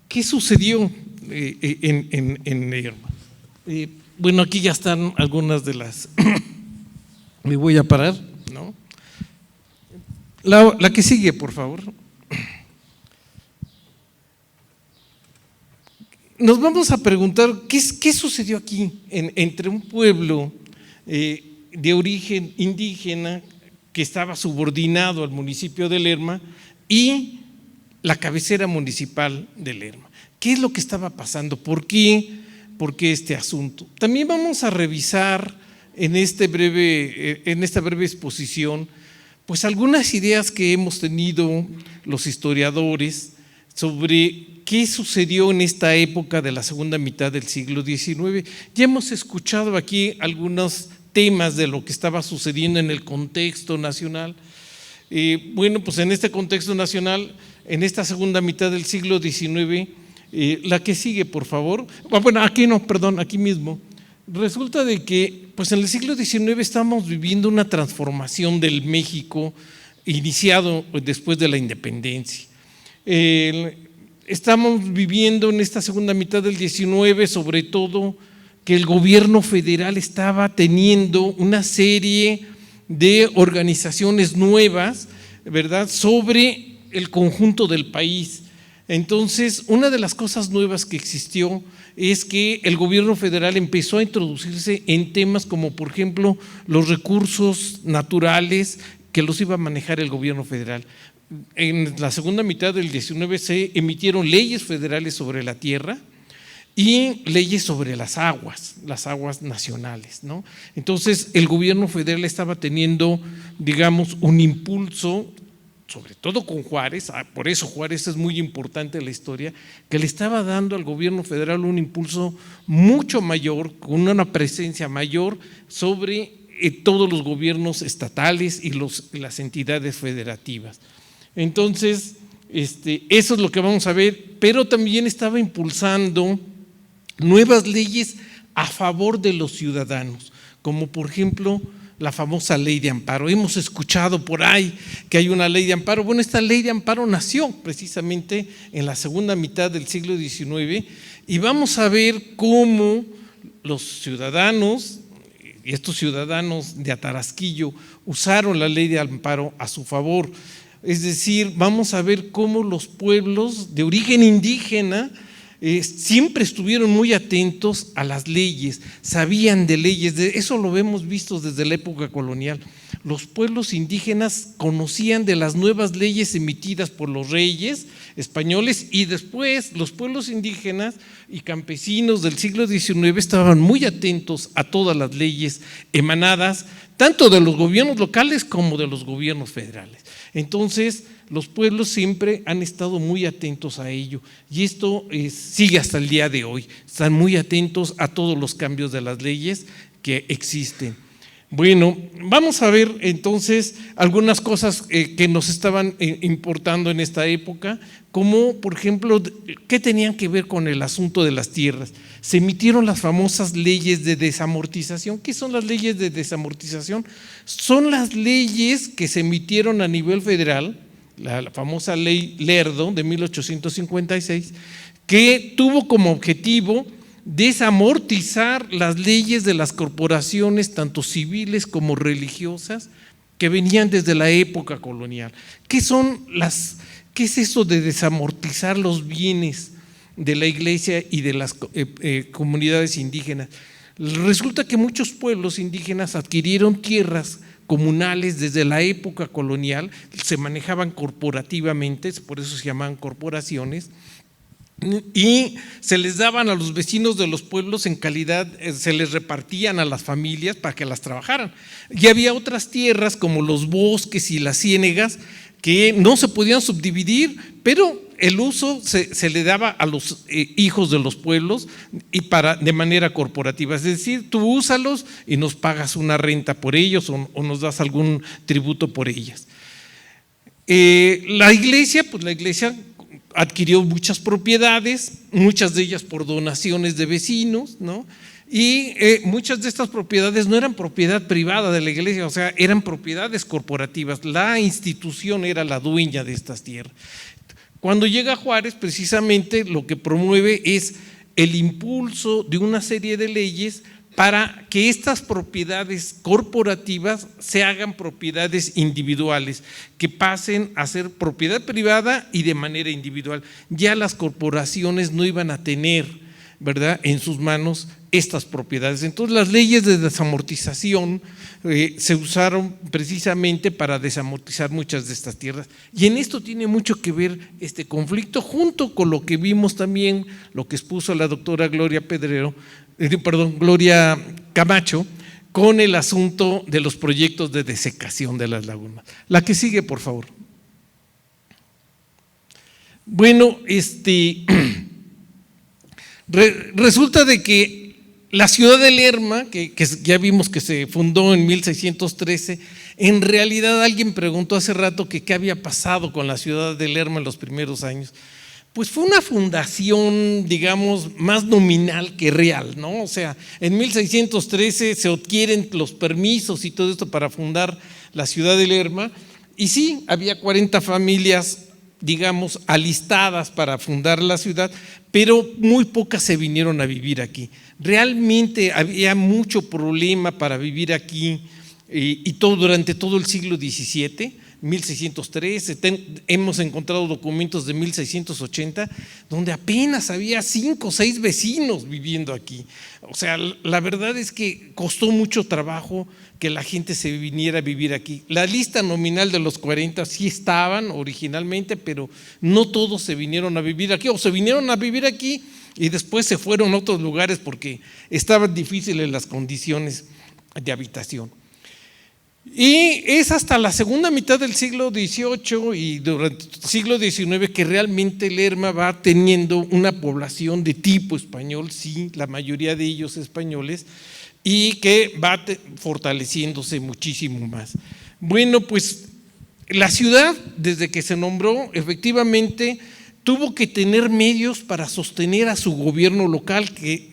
qué sucedió en Lerma. Bueno, aquí ya están algunas de las… Me voy a parar, ¿no? La que sigue, por favor. Nos vamos a preguntar qué sucedió aquí entre un pueblo de origen indígena que estaba subordinado al municipio de Lerma y la cabecera municipal de Lerma. ¿Qué es lo que estaba pasando? ¿Por qué este asunto? También vamos a revisar en esta breve exposición pues algunas ideas que hemos tenido los historiadores sobre qué sucedió en esta época de la segunda mitad del siglo XIX. Ya hemos escuchado aquí algunos temas de lo que estaba sucediendo en el contexto nacional. Bueno, pues en este contexto nacional, en esta segunda mitad del siglo XIX, la que sigue, por favor. Bueno, aquí no, perdón, aquí mismo. Resulta de que pues en el siglo XIX estamos viviendo una transformación del México iniciado después de la independencia. Estamos viviendo en esta segunda mitad del XIX, sobre todo, que el gobierno federal estaba teniendo una serie de organizaciones nuevas, ¿verdad?, sobre el conjunto del país. Entonces, una de las cosas nuevas que existió es que el gobierno federal empezó a introducirse en temas como, por ejemplo, los recursos naturales que los iba a manejar el gobierno federal. En la segunda mitad del XIX se emitieron leyes federales sobre la tierra y leyes sobre las aguas nacionales, ¿no? Entonces, el gobierno federal estaba teniendo, digamos, un impulso, sobre todo con Juárez, por eso Juárez es muy importante en la historia, que le estaba dando al gobierno federal un impulso mucho mayor, con una presencia mayor sobre todos los gobiernos estatales y las entidades federativas. Entonces, eso es lo que vamos a ver, pero también estaba impulsando nuevas leyes a favor de los ciudadanos, como por ejemplo la famosa ley de amparo. Hemos escuchado por ahí que hay una ley de amparo. Bueno, esta ley de amparo nació precisamente en la segunda mitad del siglo XIX y vamos a ver cómo los ciudadanos, y estos ciudadanos de Atarasquillo, usaron la ley de amparo a su favor. Es decir, vamos a ver cómo los pueblos de origen indígena siempre estuvieron muy atentos a las leyes, sabían de leyes, eso lo hemos visto desde la época colonial. Los pueblos indígenas conocían de las nuevas leyes emitidas por los reyes españoles y después los pueblos indígenas y campesinos del siglo XIX estaban muy atentos a todas las leyes emanadas tanto de los gobiernos locales como de los gobiernos federales. Entonces, los pueblos siempre han estado muy atentos a ello y esto sigue hasta el día de hoy. Están muy atentos a todos los cambios de las leyes que existen. Bueno, vamos a ver entonces algunas cosas que nos estaban importando en esta época, como por ejemplo, ¿qué tenían que ver con el asunto de las tierras? Se emitieron las famosas leyes de desamortización. ¿Qué son las leyes de desamortización? Son las leyes que se emitieron a nivel federal, la famosa ley Lerdo de 1856, que tuvo como objetivo desamortizar las leyes de las corporaciones, tanto civiles como religiosas, que venían desde la época colonial. ¿Qué es eso de desamortizar los bienes de la iglesia y de las comunidades indígenas? Resulta que muchos pueblos indígenas adquirieron tierras comunales desde la época colonial, se manejaban corporativamente, por eso se llamaban corporaciones, y se les daban a los vecinos de los pueblos en calidad, se les repartían a las familias para que las trabajaran. Y había otras tierras como los bosques y las ciénegas que no se podían subdividir, pero el uso se le daba a los hijos de los pueblos y de manera corporativa, es decir, tú úsalos y nos pagas una renta por ellos o nos das algún tributo por ellas. La iglesia adquirió muchas propiedades, muchas de ellas por donaciones de vecinos, ¿no? Y muchas de estas propiedades no eran propiedad privada de la iglesia, o sea, eran propiedades corporativas. La institución era la dueña de estas tierras. Cuando llega Juárez, precisamente lo que promueve es el impulso de una serie de leyes para que estas propiedades corporativas se hagan propiedades individuales, que pasen a ser propiedad privada y de manera individual. Ya las corporaciones no iban a tener, ¿verdad?, en sus manos estas propiedades. Entonces las leyes de desamortización se usaron precisamente para desamortizar muchas de estas tierras. Y en esto tiene mucho que ver este conflicto, junto con lo que vimos también, lo que expuso la doctora Gloria Camacho, con el asunto de los proyectos de desecación de las lagunas. La que sigue, por favor. Bueno, resulta de que la ciudad de Lerma, que ya vimos que se fundó en 1613, en realidad alguien preguntó hace rato que qué había pasado con la ciudad de Lerma en los primeros años. Pues fue una fundación, digamos, más nominal que real, ¿no? O sea, en 1613 se adquieren los permisos y todo esto para fundar la ciudad de Lerma, y sí, había 40 familias, digamos, alistadas para fundar la ciudad, pero muy pocas se vinieron a vivir aquí. Realmente había mucho problema para vivir aquí y todo durante todo el siglo XVII, 1613, hemos encontrado documentos de 1680 donde apenas había 5 o 6 vecinos viviendo aquí. O sea, la verdad es que costó mucho trabajo que la gente se viniera a vivir aquí. La lista nominal de los 40 sí estaban originalmente, pero no todos se vinieron a vivir aquí, o se vinieron a vivir aquí y después se fueron a otros lugares porque estaban difíciles las condiciones de habitación. Y es hasta la segunda mitad del siglo XVIII y durante el siglo XIX que realmente Lerma va teniendo una población de tipo español, sí, la mayoría de ellos españoles, y que va fortaleciéndose muchísimo más. Bueno, pues la ciudad, desde que se nombró, efectivamente tuvo que tener medios para sostener a su gobierno local, que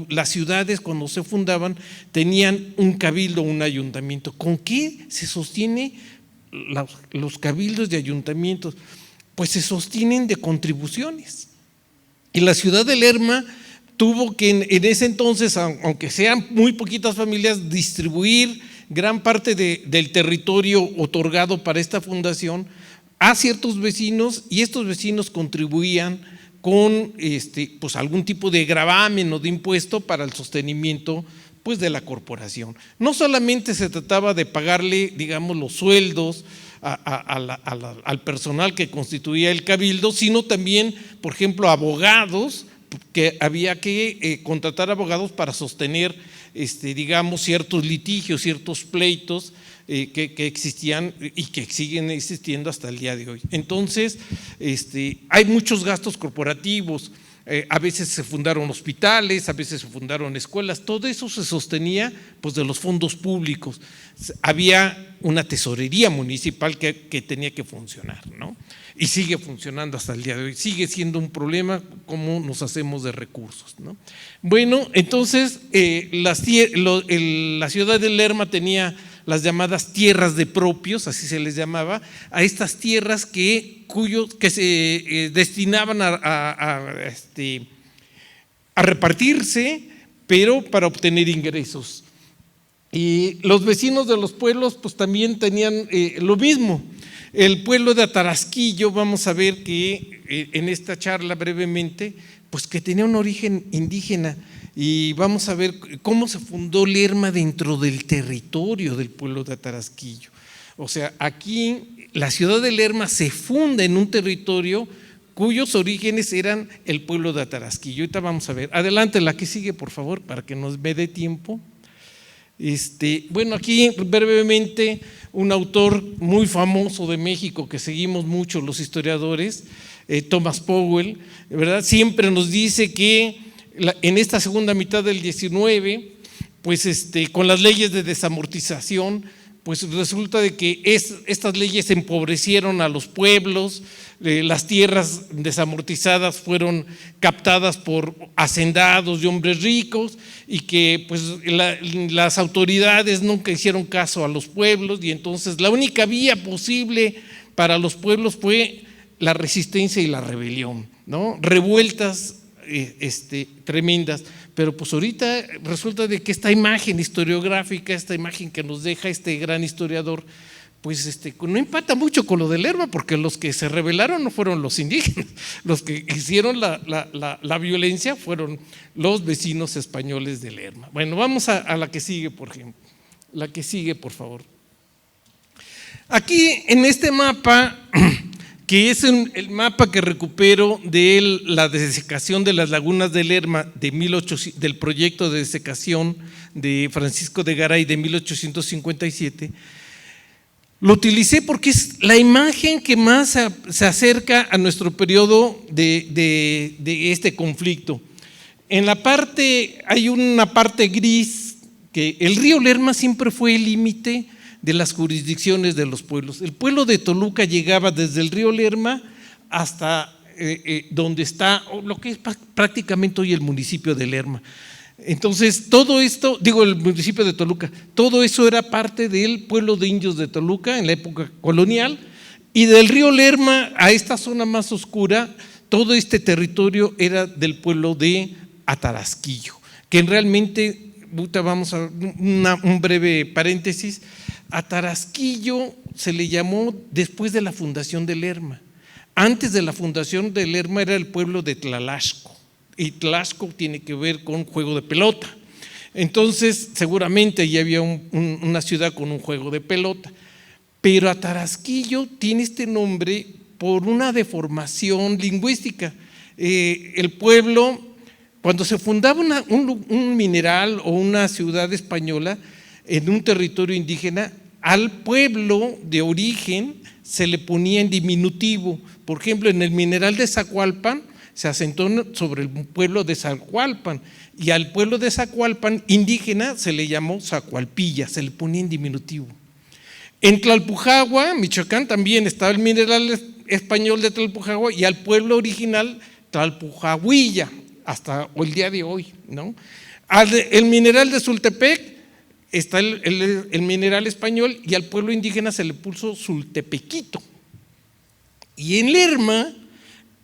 las ciudades cuando se fundaban tenían un cabildo, un ayuntamiento. ¿Con qué se sostiene los cabildos de ayuntamientos? Pues se sostienen de contribuciones. Y la ciudad de Lerma tuvo que en ese entonces, aunque sean muy poquitas familias, distribuir gran parte del territorio otorgado para esta fundación a ciertos vecinos, y estos vecinos contribuían con pues algún tipo de gravamen o de impuesto para el sostenimiento pues de la corporación. No solamente se trataba de pagarle, digamos, los sueldos al personal que constituía el cabildo, sino también, por ejemplo, abogados, que había que contratar abogados para sostener, digamos, ciertos litigios, ciertos pleitos que existían y que siguen existiendo hasta el día de hoy. Entonces, hay muchos gastos corporativos, a veces se fundaron hospitales, a veces se fundaron escuelas, todo eso se sostenía pues de los fondos públicos. Había una tesorería municipal que tenía que funcionar, ¿no? Y sigue funcionando hasta el día de hoy, sigue siendo un problema cómo nos hacemos de recursos, ¿no? Bueno, entonces la ciudad de Lerma tenía las llamadas tierras de propios, así se les llamaba, a estas tierras que se destinaban a repartirse, pero para obtener ingresos. Y los vecinos de los pueblos pues también tenían lo mismo. El pueblo de Atarasquillo, vamos a ver que en esta charla brevemente, pues que tenía un origen indígena, y vamos a ver cómo se fundó Lerma dentro del territorio del pueblo de Atarasquillo. O sea, aquí la ciudad de Lerma se funda en un territorio cuyos orígenes eran el pueblo de Atarasquillo. Ahorita vamos a ver. Adelante, la que sigue, por favor, para que nos me dé tiempo. Bueno, aquí brevemente un autor muy famoso de México que seguimos mucho los historiadores, Thomas Powell, ¿verdad? Siempre nos dice que en esta segunda mitad del 19, pues con las leyes de desamortización, pues resulta de que estas leyes empobrecieron a los pueblos, las tierras desamortizadas fueron captadas por hacendados y hombres ricos, y que pues las autoridades nunca hicieron caso a los pueblos, y entonces la única vía posible para los pueblos fue la resistencia y la rebelión, ¿no? Revueltas tremendas. Pero pues ahorita resulta de que esta imagen historiográfica, esta imagen que nos deja este gran historiador, pues no empata mucho con lo de Lerma, porque los que se rebelaron no fueron los indígenas, los que hicieron la violencia fueron los vecinos españoles de Lerma. Bueno, vamos a la que sigue, por ejemplo. La que sigue, por favor. Aquí en este mapa, que es el mapa que recupero de la desecación de las lagunas de Lerma del proyecto de desecación de Francisco de Garay de 1857, Lo utilicé porque es la imagen que más se acerca a nuestro periodo de este conflicto. En la parte, hay una parte gris, que el río Lerma siempre fue el límite de las jurisdicciones de los pueblos. El pueblo de Toluca llegaba desde el río Lerma hasta donde está lo que es prácticamente hoy el municipio de Lerma. Entonces, todo esto, el municipio de Toluca, todo eso era parte del pueblo de indios de Toluca en la época colonial, y del río Lerma a esta zona más oscura, todo este territorio era del pueblo de Atarasquillo, que realmente, vamos a un breve paréntesis, Atarasquillo se le llamó después de la fundación de Lerma. Antes de la fundación de Lerma era el pueblo de Tlalasco, y Tlalasco tiene que ver con juego de pelota. Entonces, seguramente ya había una ciudad con un juego de pelota, pero Atarasquillo tiene este nombre por una deformación lingüística. El pueblo, cuando se fundaba un mineral o una ciudad española en un territorio indígena, al pueblo de origen se le ponía en diminutivo. Por ejemplo, en el mineral de Zacualpan se asentó sobre el pueblo de Zacualpan, y al pueblo de Zacualpan indígena se le llamó Zacualpilla, se le ponía en diminutivo. En Tlalpujagua, Michoacán, también estaba el mineral español de Tlalpujagua, y al pueblo original Tlalpujahuilla, hasta el día de hoy, ¿no? El mineral de Sultepec está el mineral español, y al pueblo indígena se le puso Sultepequito. Y en Lerma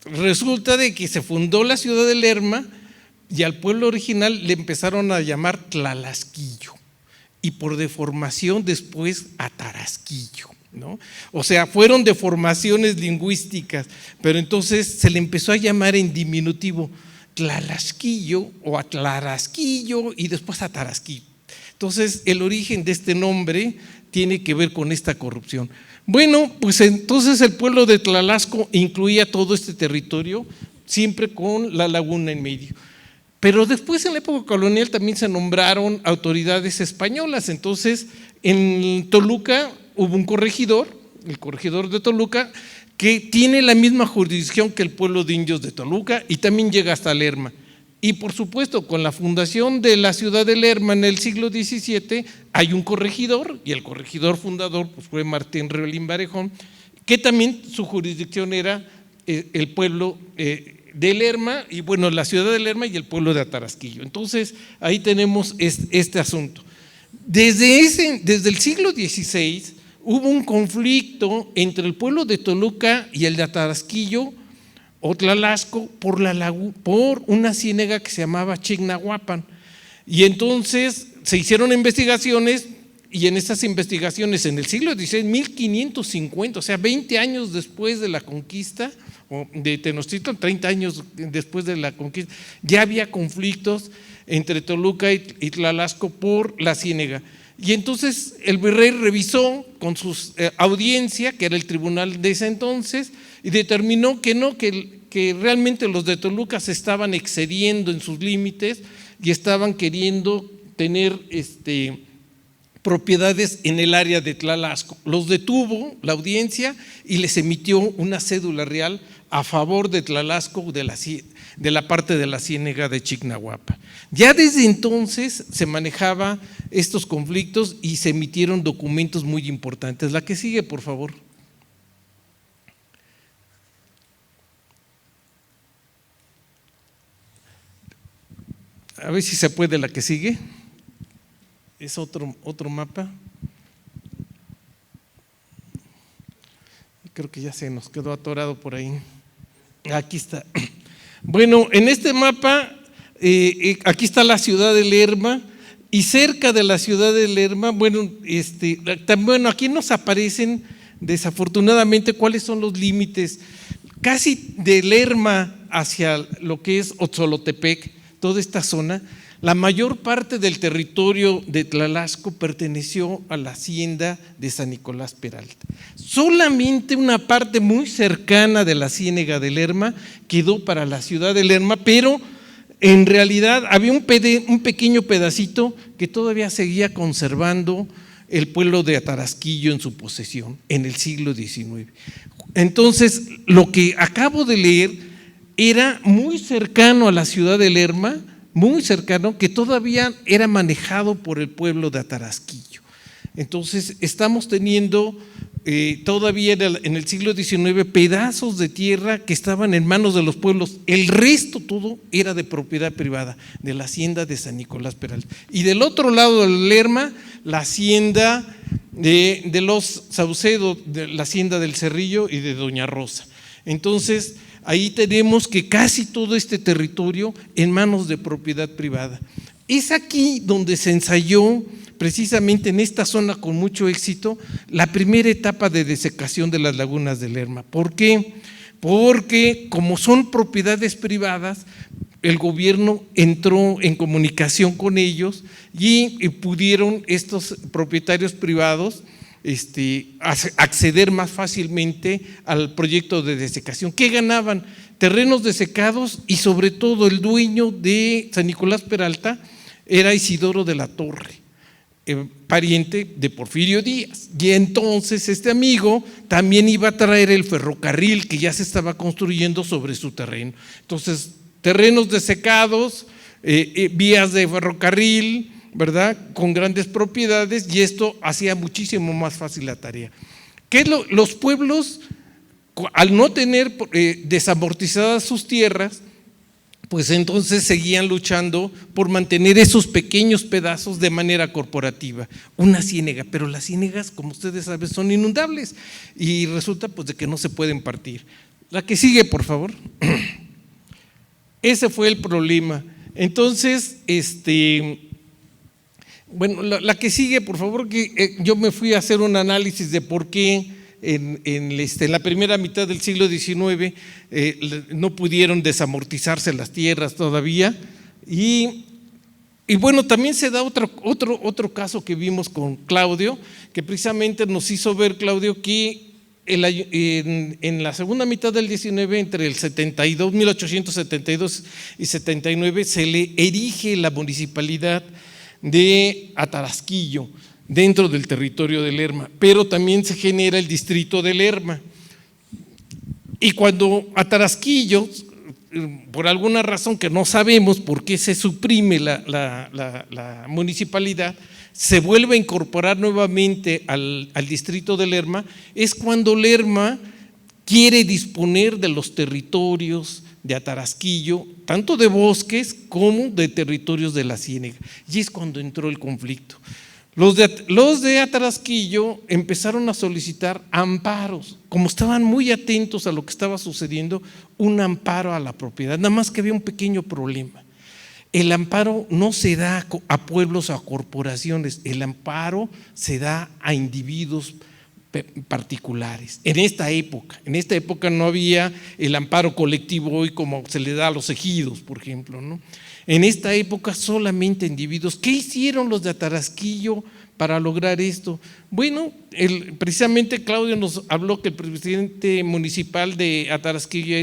resulta de que se fundó la ciudad de Lerma, y al pueblo original le empezaron a llamar Tlalasquillo, y por deformación después Atarasquillo, ¿no? O sea, fueron deformaciones lingüísticas, pero entonces se le empezó a llamar en diminutivo Tlalasquillo o Atlarasquillo, y después Atarasquillo. Entonces, el origen de este nombre tiene que ver con esta corrupción. Bueno, pues entonces el pueblo de Tlalasco incluía todo este territorio, siempre con la laguna en medio. Pero después, en la época colonial, también se nombraron autoridades españolas. Entonces, en Toluca hubo un corregidor, el corregidor de Toluca, que tiene la misma jurisdicción que el pueblo de indios de Toluca, y también llega hasta Lerma. Y por supuesto, con la fundación de la ciudad de Lerma en el siglo XVII, hay un corregidor, y el corregidor fundador pues, fue Martín Reolín Barejón, que también su jurisdicción era el pueblo de Lerma, y bueno, la ciudad de Lerma y el pueblo de Atarasquillo. Entonces, ahí tenemos este asunto. Desde el siglo XVI hubo un conflicto entre el pueblo de Toluca y el de Atarasquillo o Tlalasco por una ciénega que se llamaba Chignahuapan. Y entonces se hicieron investigaciones, y en estas investigaciones en el siglo XVI, 1550, o sea, 20 años después de la conquista de Tenochtitlan, 30 años después de la conquista, ya había conflictos entre Toluca y Tlalasco por la ciénega. Y entonces el virrey revisó con su audiencia, que era el tribunal de ese entonces, y determinó que no, que realmente los de Toluca se estaban excediendo en sus límites y estaban queriendo tener propiedades en el área de Tlalasco. Los detuvo la audiencia y les emitió una cédula real a favor de Tlalasco, de la parte de la ciénega de Chignahuapan. Ya desde entonces se manejaba estos conflictos y se emitieron documentos muy importantes. La que sigue, por favor. A ver si se puede la que sigue. Es otro mapa. Creo que ya se nos quedó atorado por ahí. Aquí está. Bueno, en este mapa, aquí está la ciudad de Lerma, y cerca de la ciudad de Lerma, bueno, aquí nos aparecen desafortunadamente cuáles son los límites, casi de Lerma hacia lo que es Otzolotepec, toda esta zona. La mayor parte del territorio de Tlalasco perteneció a la hacienda de San Nicolás Peralta. Solamente una parte muy cercana de la ciénega de Lerma quedó para la ciudad de Lerma, pero en realidad había un pequeño pedacito que todavía seguía conservando el pueblo de Atarasquillo en su posesión en el siglo XIX. Entonces, lo que acabo de leer era muy cercano a la ciudad de Lerma, muy cercano, que todavía era manejado por el pueblo de Atarasquillo. Entonces, estamos teniendo todavía en el siglo XIX pedazos de tierra que estaban en manos de los pueblos. El resto todo era de propiedad privada, de la hacienda de San Nicolás Peralta. Y del otro lado del Lerma, la hacienda de los Saucedo, de la hacienda del Cerrillo y de Doña Rosa. Entonces, ahí tenemos que casi todo este territorio en manos de propiedad privada. Es aquí donde se ensayó, precisamente en esta zona con mucho éxito, la primera etapa de desecación de las lagunas de Lerma. ¿Por qué? Porque como son propiedades privadas, el gobierno entró en comunicación con ellos y pudieron estos propietarios privados acceder más fácilmente al proyecto de desecación. ¿Qué ganaban? Terrenos desecados, y sobre todo el dueño de San Nicolás Peralta era Isidoro de la Torre, pariente de Porfirio Díaz. Y entonces este amigo también iba a traer el ferrocarril que ya se estaba construyendo sobre su terreno. Entonces, terrenos desecados, vías de ferrocarril, ¿verdad?, con grandes propiedades, y esto hacía muchísimo más fácil la tarea. Los pueblos, al no tener desamortizadas sus tierras, pues entonces seguían luchando por mantener esos pequeños pedazos de manera corporativa, una ciénega, pero las ciénegas, como ustedes saben, son inundables y resulta pues de que no se pueden partir. La que sigue, por favor. Ese fue el problema. Entonces, bueno, la que sigue, por favor, que yo me fui a hacer un análisis de por qué en la primera mitad del siglo XIX no pudieron desamortizarse las tierras todavía. Y bueno, también se da otro caso que vimos con Claudio, que precisamente nos hizo ver, Claudio, que en la segunda mitad del 19, entre el 1872 y 79, se le erige la municipalidad de Atarasquillo dentro del territorio de Lerma, pero también se genera el distrito de Lerma. Y cuando Atarasquillo, por alguna razón que no sabemos por qué se suprime la municipalidad, se vuelve a incorporar nuevamente al distrito de Lerma, es cuando Lerma quiere disponer de los territorios de Atarasquillo, tanto de bosques como de territorios de la ciénega, y es cuando entró el conflicto. Los de Atarasquillo empezaron a solicitar amparos, como estaban muy atentos a lo que estaba sucediendo, un amparo a la propiedad, nada más que había un pequeño problema. El amparo no se da a pueblos o a corporaciones, el amparo se da a individuos particulares. En esta época no había el amparo colectivo hoy como se le da a los ejidos, por ejemplo, ¿no? En esta época solamente individuos. ¿Qué hicieron los de Atarasquillo para lograr esto? Bueno, precisamente Claudio nos habló que el presidente municipal de Atarasquillo,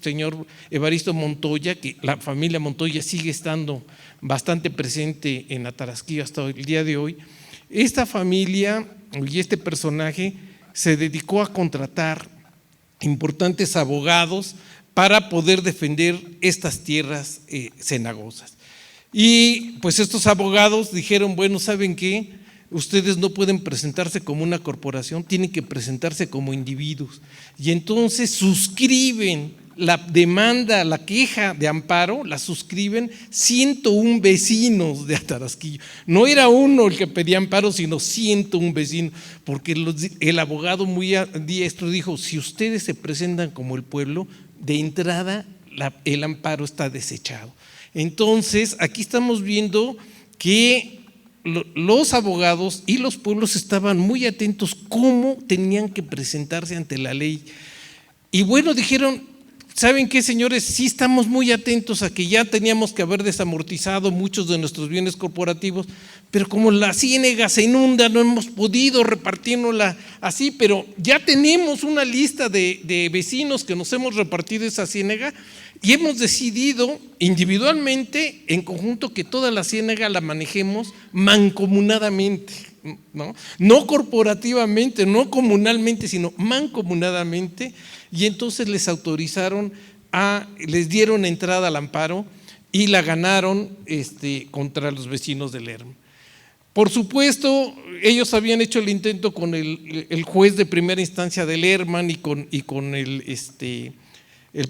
señor Evaristo Montoya, que la familia Montoya sigue estando bastante presente en Atarasquillo hasta el día de hoy. Esta familia y este personaje se dedicó a contratar importantes abogados para poder defender estas tierras cenagosas. Y pues estos abogados dijeron, bueno, ¿saben qué? Ustedes no pueden presentarse como una corporación, tienen que presentarse como individuos. Y entonces suscriben la demanda, la queja de amparo, la suscriben 101 vecinos de Atarasquillo. No era uno el que pedía amparo, sino 101 vecinos, porque el abogado muy diestro dijo, si ustedes se presentan como el pueblo, de entrada el amparo está desechado. Entonces, aquí estamos viendo que los abogados y los pueblos estaban muy atentos cómo tenían que presentarse ante la ley. Y bueno, dijeron, ¿saben qué, señores? Sí estamos muy atentos a que ya teníamos que haber desamortizado muchos de nuestros bienes corporativos, pero como la ciénega se inunda, no hemos podido repartirnosla así, pero ya tenemos una lista de vecinos que nos hemos repartido esa ciénega, Y hemos decidido individualmente, en conjunto, que toda la ciénaga la manejemos mancomunadamente, no corporativamente, no comunalmente, sino mancomunadamente, y entonces les autorizaron, les dieron entrada al amparo y la ganaron contra los vecinos de Lerma. Por supuesto, ellos habían hecho el intento con el juez de primera instancia de Lerma y con el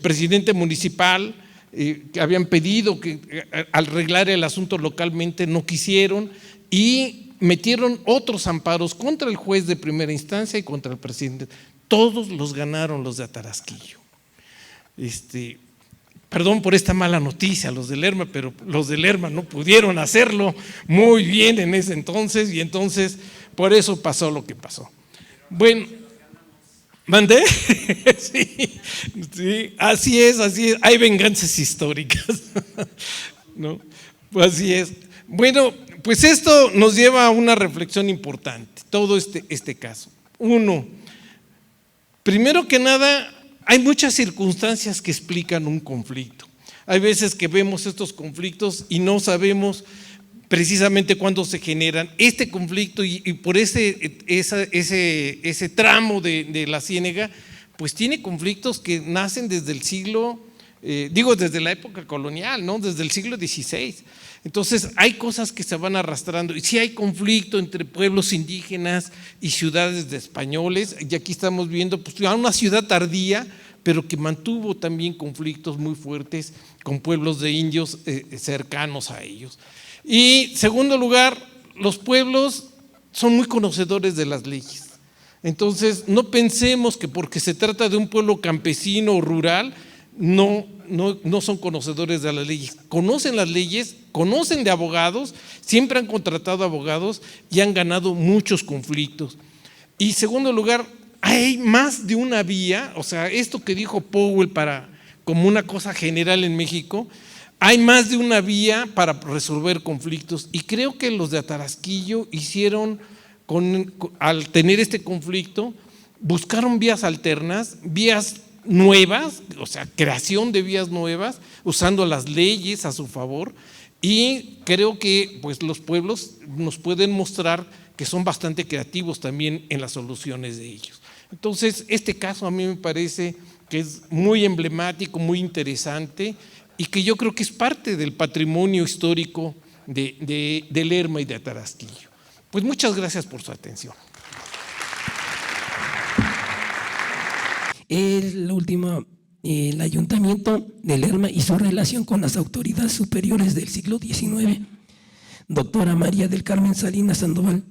presidente municipal, que habían pedido que arreglar el asunto localmente, no quisieron y metieron otros amparos contra el juez de primera instancia y contra el presidente. Todos los ganaron los de Atarasquillo. Perdón por esta mala noticia, los de Lerma, pero los de Lerma no pudieron hacerlo muy bien en ese entonces, y entonces por eso pasó lo que pasó. Bueno, ¿mandé? Sí, así es, hay venganzas históricas, ¿no? Pues así es. Bueno, pues esto nos lleva a una reflexión importante, todo este caso. Uno, primero que nada, hay muchas circunstancias que explican un conflicto. Hay veces que vemos estos conflictos y no sabemos precisamente cuándo se generan. Este conflicto y por ese tramo de la ciénega, pues tiene conflictos que nacen desde el siglo, desde la época colonial, ¿no? Desde el siglo XVI. Entonces hay cosas que se van arrastrando, y sí hay conflicto entre pueblos indígenas y ciudades de españoles, y aquí estamos viendo pues, una ciudad tardía, pero que mantuvo también conflictos muy fuertes con pueblos de indios cercanos a ellos. Y segundo lugar, los pueblos son muy conocedores de las leyes. Entonces no pensemos que porque se trata de un pueblo campesino o rural, no son conocedores de las leyes. Conocen las leyes, conocen de abogados, siempre han contratado abogados y han ganado muchos conflictos. Y segundo lugar, hay más de una vía, o sea, esto que dijo Powell como una cosa general en México, hay más de una vía para resolver conflictos, y creo que los de Atarasquillo hicieron, al tener este conflicto, buscaron vías alternas, vías nuevas, o sea, creación de vías nuevas, usando las leyes a su favor, y creo que pues, los pueblos nos pueden mostrar que son bastante creativos también en las soluciones de ellos. Entonces, este caso a mí me parece que es muy emblemático, muy interesante, y que yo creo que es parte del patrimonio histórico de Lerma y de Atarasquillo. Pues muchas gracias por su atención. La última, el ayuntamiento de Lerma y su relación con las autoridades superiores del siglo XIX. Doctora María del Carmen Salinas Sandoval.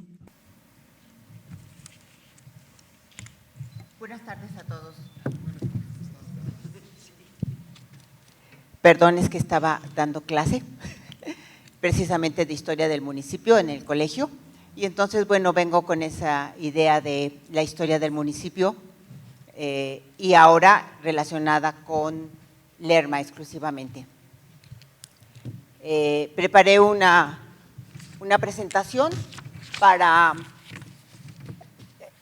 Buenas tardes a todos. Perdón, es que estaba dando clase precisamente de historia del municipio en el colegio, y entonces, bueno, vengo con esa idea de la historia del municipio y ahora relacionada con Lerma exclusivamente. Preparé una presentación para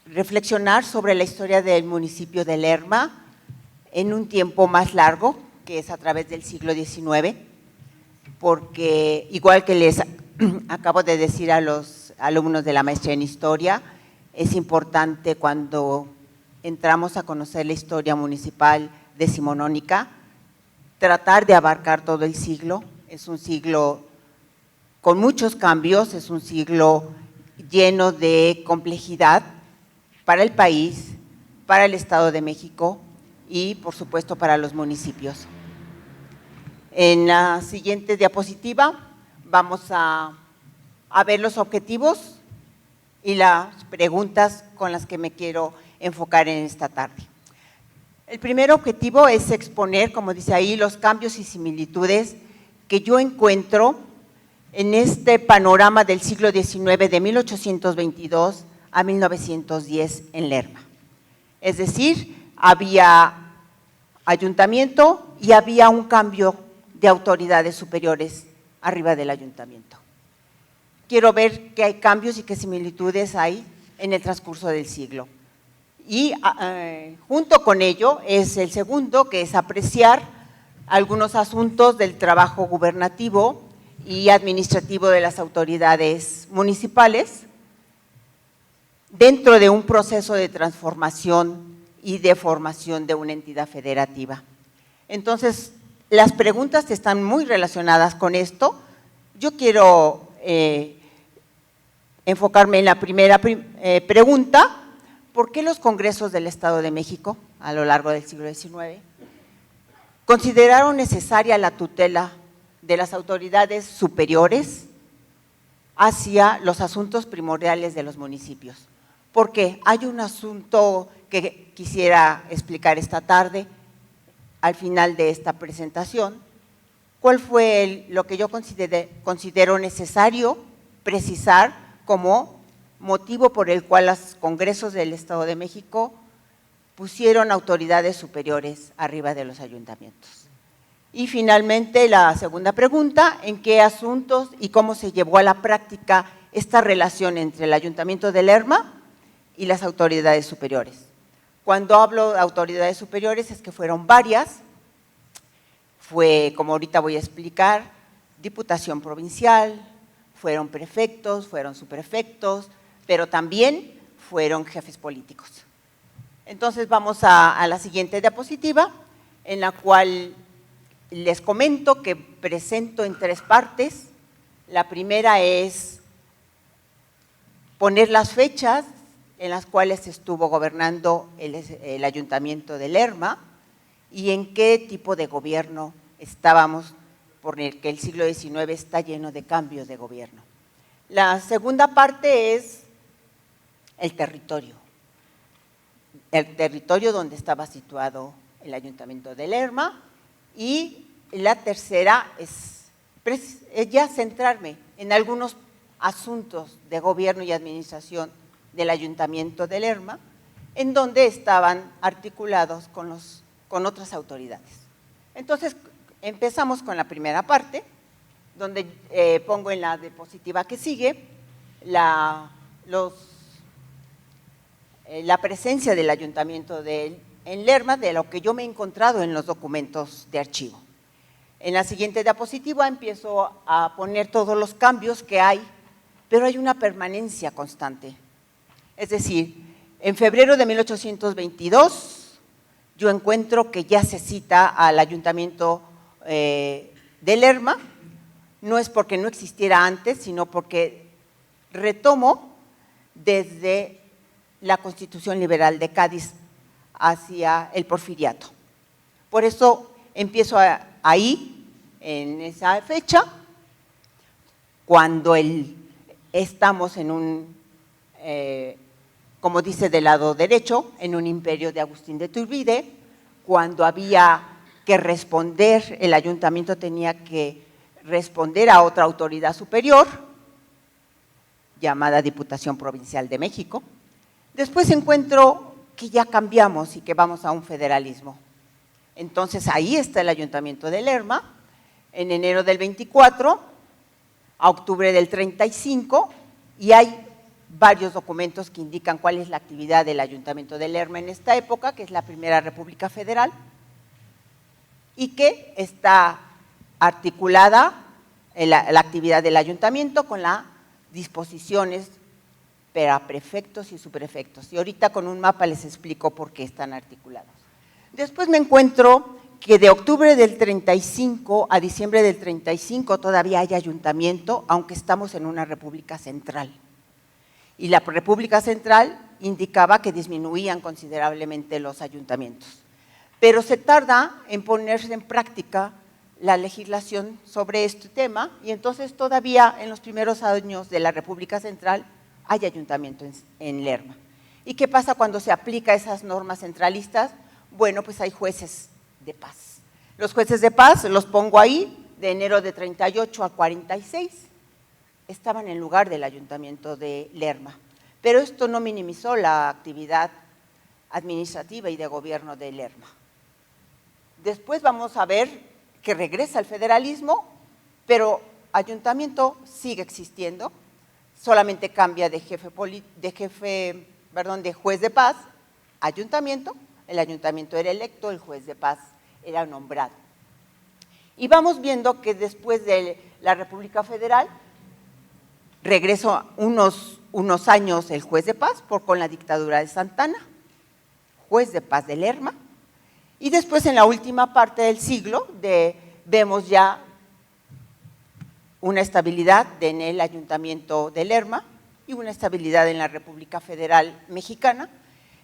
reflexionar sobre la historia del municipio de Lerma en un tiempo más largo, que es a través del siglo XIX, porque igual que les acabo de decir a los alumnos de la maestría en historia, es importante cuando entramos a conocer la historia municipal decimonónica, tratar de abarcar todo el siglo. Es un siglo con muchos cambios, es un siglo lleno de complejidad para el país, para el Estado de México y, por supuesto, para los municipios. En la siguiente diapositiva vamos a ver los objetivos y las preguntas con las que me quiero enfocar en esta tarde. El primer objetivo es exponer, como dice ahí, los cambios y similitudes que yo encuentro en este panorama del siglo XIX de 1822 a 1910 en Lerma. Es decir, había ayuntamiento y había un cambio de autoridades superiores arriba del ayuntamiento. Quiero ver qué hay cambios y qué similitudes hay en el transcurso del siglo. Y junto con ello es el segundo, que es apreciar algunos asuntos del trabajo gubernativo y administrativo de las autoridades municipales dentro de un proceso de transformación y de formación de una entidad federativa. Entonces, las preguntas están muy relacionadas con esto. Yo quiero enfocarme en la primera pregunta: ¿por qué los congresos del Estado de México a lo largo del siglo XIX consideraron necesaria la tutela de las autoridades superiores hacia los asuntos primordiales de los municipios? Porque hay un asunto que quisiera explicar esta tarde, al final de esta presentación. ¿Cuál fue lo que yo considero necesario precisar como motivo por el cual los congresos del Estado de México pusieron autoridades superiores arriba de los ayuntamientos? Y finalmente, la segunda pregunta: ¿en qué asuntos y cómo se llevó a la práctica esta relación entre el Ayuntamiento de Lerma y las autoridades superiores? Cuando hablo de autoridades superiores es que fueron varias. Fue, como ahorita voy a explicar, Diputación Provincial, fueron prefectos, fueron subprefectos, pero también fueron jefes políticos. Entonces vamos a la siguiente diapositiva, en la cual les comento que presento en 3 partes. La primera es poner las fechas en las cuales estuvo gobernando el Ayuntamiento de Lerma y en qué tipo de gobierno estábamos, porque el siglo XIX está lleno de cambios de gobierno. La segunda parte es el territorio donde estaba situado el Ayuntamiento de Lerma, y la tercera es ya centrarme en algunos asuntos de gobierno y administración del Ayuntamiento de Lerma, en donde estaban articulados con otras autoridades. Entonces, empezamos con la primera parte, donde pongo en la diapositiva que sigue la presencia del Ayuntamiento en Lerma, de lo que yo me he encontrado en los documentos de archivo. En la siguiente diapositiva empiezo a poner todos los cambios que hay, pero hay una permanencia constante. Es decir, en febrero de 1822 yo encuentro que ya se cita al Ayuntamiento de Lerma. No es porque no existiera antes, sino porque retomo desde la Constitución Liberal de Cádiz hacia el Porfiriato. Por eso empiezo ahí, en esa fecha, cuando estamos en un, como dice del lado derecho, en un imperio de Agustín de Iturbide, cuando había que responder, el ayuntamiento tenía que responder a otra autoridad superior, llamada Diputación Provincial de México. Después encuentro que ya cambiamos y que vamos a un federalismo. Entonces ahí está el Ayuntamiento de Lerma, en enero del 24 a octubre del 35, y hay varios documentos que indican cuál es la actividad del Ayuntamiento de Lerma en esta época, que es la primera República Federal, y que está articulada la actividad del Ayuntamiento con las disposiciones para prefectos y subprefectos. Y ahorita con un mapa les explico por qué están articulados. Después me encuentro que de octubre del 35 a diciembre del 35 todavía hay ayuntamiento, aunque estamos en una república central. Y la república central indicaba que disminuían considerablemente los ayuntamientos. Pero se tarda en ponerse en práctica la legislación sobre este tema, y entonces todavía en los primeros años de la República Central hay ayuntamiento en Lerma. ¿Y qué pasa cuando se aplica esas normas centralistas? Bueno, pues hay jueces de paz. Los jueces de paz los pongo ahí, de enero de 38 a 46, estaban en lugar del Ayuntamiento de Lerma. Pero esto no minimizó la actividad administrativa y de gobierno de Lerma. Después vamos a ver que regresa el federalismo, pero ayuntamiento sigue existiendo, solamente cambia de juez de paz, ayuntamiento. El ayuntamiento era electo, el juez de paz era nombrado. Y vamos viendo que después de la República Federal, regresó unos años el juez de paz con la dictadura de Santa Anna, juez de paz de Lerma, y después en la última parte del siglo vemos ya una estabilidad en el Ayuntamiento de Lerma y una estabilidad en la República Federal Mexicana.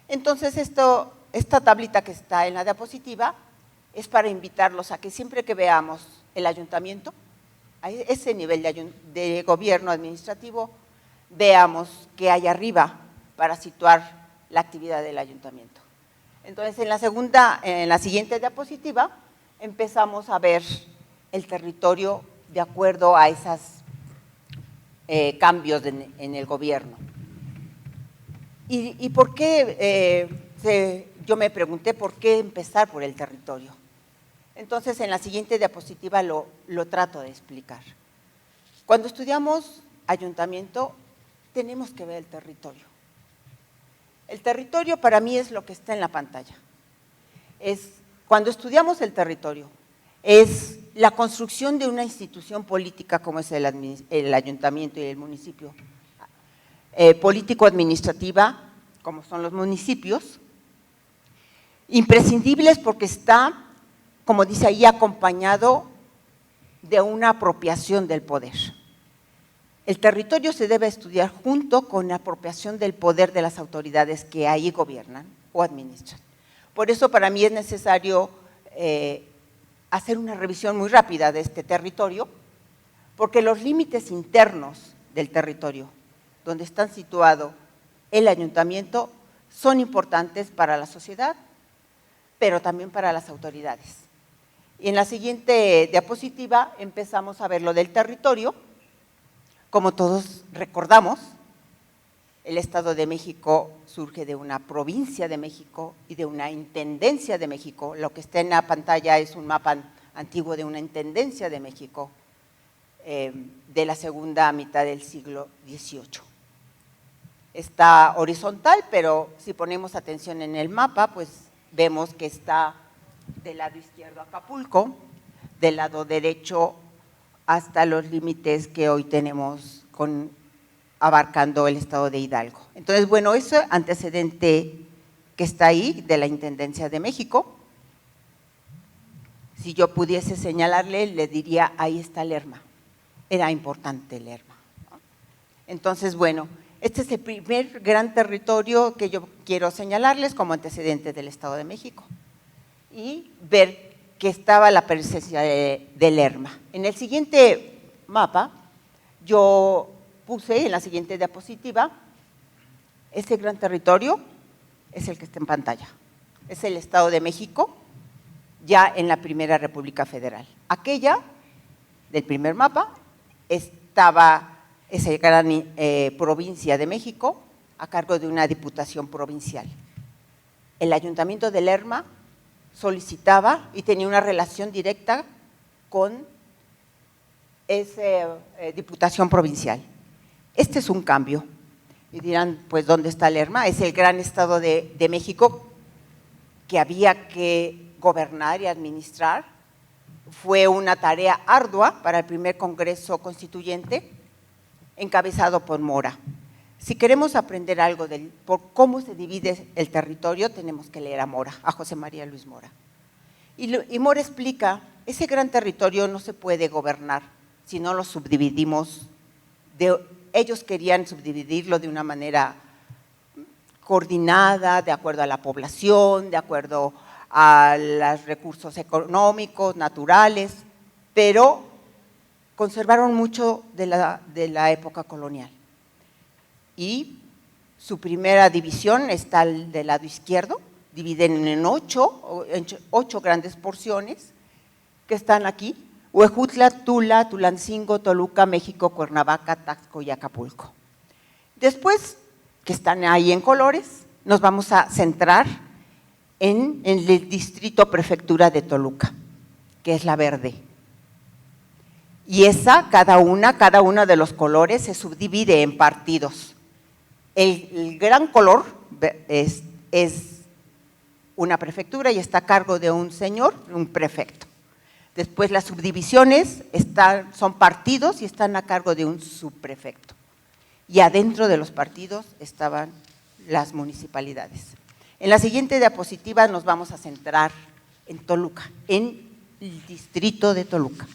Entonces esta tablita que está en la diapositiva es para invitarlos a que siempre que veamos el ayuntamiento, a ese nivel de gobierno administrativo, veamos qué hay arriba para situar la actividad del ayuntamiento. Entonces, en la siguiente diapositiva, empezamos a ver el territorio de acuerdo a esos cambios en el gobierno. ¿Y por qué? Yo me pregunté por qué empezar por el territorio. Entonces, en la siguiente diapositiva lo trato de explicar. Cuando estudiamos ayuntamiento, tenemos que ver el territorio. El territorio para mí es lo que está en la pantalla. Cuando estudiamos el territorio, es la construcción de una institución política como es el ayuntamiento y el municipio, político-administrativa, como son los municipios, imprescindibles porque está, como dice ahí, acompañado de una apropiación del poder. El territorio se debe estudiar junto con la apropiación del poder de las autoridades que ahí gobiernan o administran. Por eso para mí es necesario hacer una revisión muy rápida de este territorio, porque los límites internos del territorio, donde están situado el ayuntamiento, son importantes para la sociedad, pero también para las autoridades. Y en la siguiente diapositiva empezamos a ver lo del territorio. Como todos recordamos, el Estado de México surge de una provincia de México y de una intendencia de México. Lo que está en la pantalla es un mapa antiguo de una intendencia de México de la segunda mitad del siglo XVIII. Está horizontal, pero si ponemos atención en el mapa, pues vemos que está del lado izquierdo Acapulco, del lado derecho hasta los límites que hoy tenemos abarcando el estado de Hidalgo. Entonces, bueno, ese antecedente que está ahí de la Intendencia de México, si yo pudiese señalarle, le diría, ahí está Lerma. Era importante Lerma. Entonces, bueno, este es el primer gran territorio que yo quiero señalarles como antecedente del Estado de México y ver que estaba la presencia de Lerma. En el siguiente mapa, yo puse en la siguiente diapositiva, este gran territorio es el que está en pantalla. Es el Estado de México, ya en la Primera República Federal. Aquella, del primer mapa, estaba esa gran provincia de México a cargo de una diputación provincial. El Ayuntamiento de Lerma solicitaba y tenía una relación directa con esa diputación provincial. Este es un cambio. Y dirán, pues, ¿dónde está Lerma? Es el gran Estado de México que había que gobernar y administrar. Fue una tarea ardua para el primer Congreso Constituyente, encabezado por Mora. Si queremos aprender algo por cómo se divide el territorio, tenemos que leer a Mora, a José María Luis Mora. Y Mora explica, ese gran territorio no se puede gobernar si no lo subdividimos. Ellos querían subdividirlo de una manera coordinada, de acuerdo a la población, de acuerdo a los recursos económicos, naturales, pero conservaron mucho de la época colonial. Y su primera división está del lado izquierdo, dividen en ocho grandes porciones que están aquí: Huejutla, Tula, Tulancingo, Toluca, México, Cuernavaca, Taxco y Acapulco. Después, que están ahí en colores, nos vamos a centrar en el distrito prefectura de Toluca, que es la verde. Y cada uno de los colores se subdivide en partidos. El gran color es una prefectura y está a cargo de un señor, un prefecto. Después las subdivisiones son partidos y están a cargo de un subprefecto. Y adentro de los partidos estaban las municipalidades. En la siguiente diapositiva nos vamos a centrar en Toluca, en el distrito de Toluca.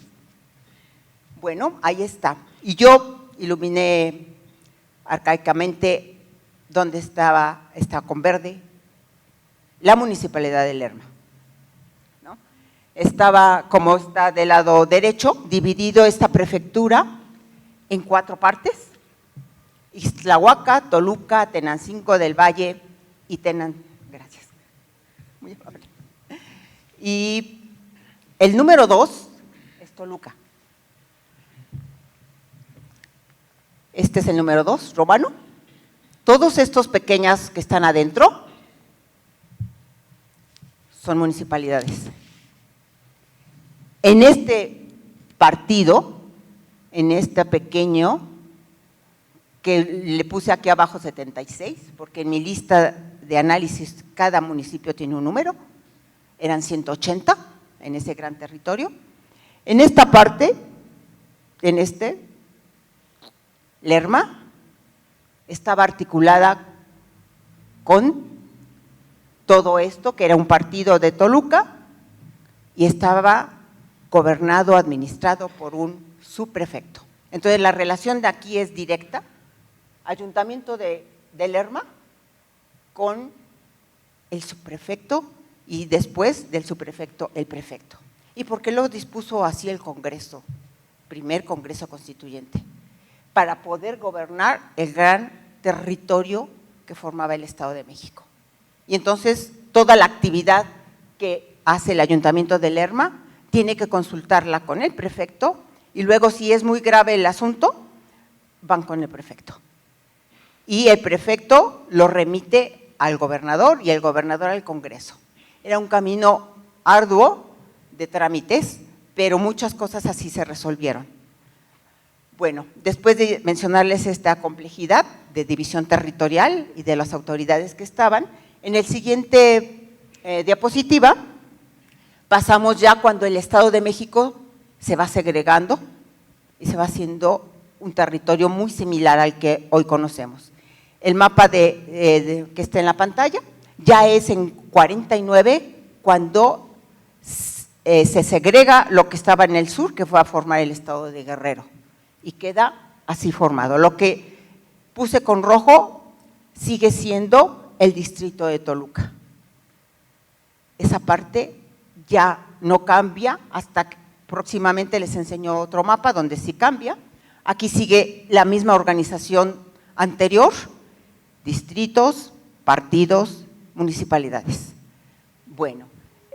Bueno, ahí está. Y yo iluminé arcaicamente donde está con verde, la municipalidad de Lerma. ¿No? Estaba, como está del lado derecho, dividido esta prefectura en 4 partes: Ixtlahuaca, Toluca, Tenancingo del Valle y Gracias. Muy amable. Y el número 2 es Toluca. Este es el número 2, Romano. Todos estos pequeñas que están adentro son municipalidades. En este partido, en este pequeño, que le puse aquí abajo 76, porque en mi lista de análisis cada municipio tiene un número, eran 180 en ese gran territorio. En esta parte, en Lerma, estaba articulada con todo esto, que era un partido de Toluca, y estaba gobernado, administrado por un subprefecto. Entonces la relación de aquí es directa: ayuntamiento de Lerma con el subprefecto y después del subprefecto el prefecto. ¿Y por qué lo dispuso así el Congreso, primer Congreso Constituyente? Para poder gobernar el gran territorio que formaba el Estado de México. Y entonces toda la actividad que hace el ayuntamiento de Lerma tiene que consultarla con el prefecto, y luego, si es muy grave el asunto, van con el prefecto. Y el prefecto lo remite al gobernador y el gobernador al Congreso. Era un camino arduo de trámites, pero muchas cosas así se resolvieron. Bueno, después de mencionarles esta complejidad de división territorial y de las autoridades que estaban, en el siguiente diapositiva pasamos ya cuando el Estado de México se va segregando y se va haciendo un territorio muy similar al que hoy conocemos. El mapa que está en la pantalla ya es en 49 cuando se segrega lo que estaba en el sur, que fue a formar el Estado de Guerrero, y queda así formado. Lo que puse con rojo sigue siendo el distrito de Toluca. Esa parte ya no cambia, hasta que próximamente les enseño otro mapa donde sí cambia. Aquí sigue la misma organización anterior: distritos, partidos, municipalidades. Bueno,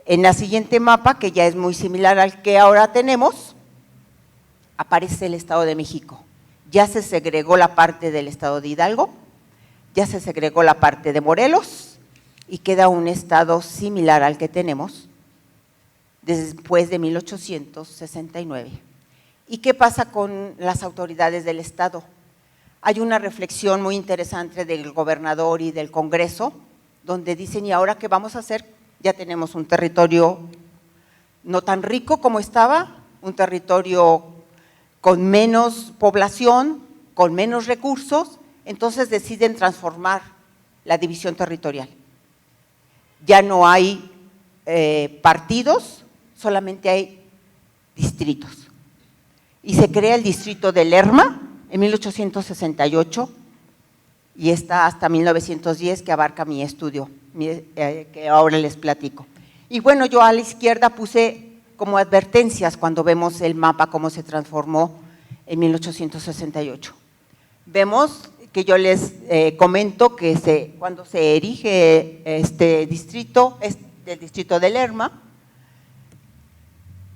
en el siguiente mapa, que ya es muy similar al que ahora tenemos, aparece el Estado de México. Ya se segregó la parte del Estado de Hidalgo, ya se segregó la parte de Morelos, y queda un estado similar al que tenemos después de 1869. ¿Y qué pasa con las autoridades del Estado? Hay una reflexión muy interesante del gobernador y del Congreso, donde dicen: ¿y ahora qué vamos a hacer? Ya tenemos un territorio no tan rico como estaba, un territorio con menos población, con menos recursos. Entonces deciden transformar la división territorial. Ya no hay partidos, solamente hay distritos. Y se crea el distrito de Lerma en 1868 y está hasta 1910, que abarca mi estudio, que ahora les platico. Y bueno, yo a la izquierda puse como advertencias cuando vemos el mapa, cómo se transformó en 1868. Vemos que yo les comento que cuando se erige este distrito, el distrito de Lerma,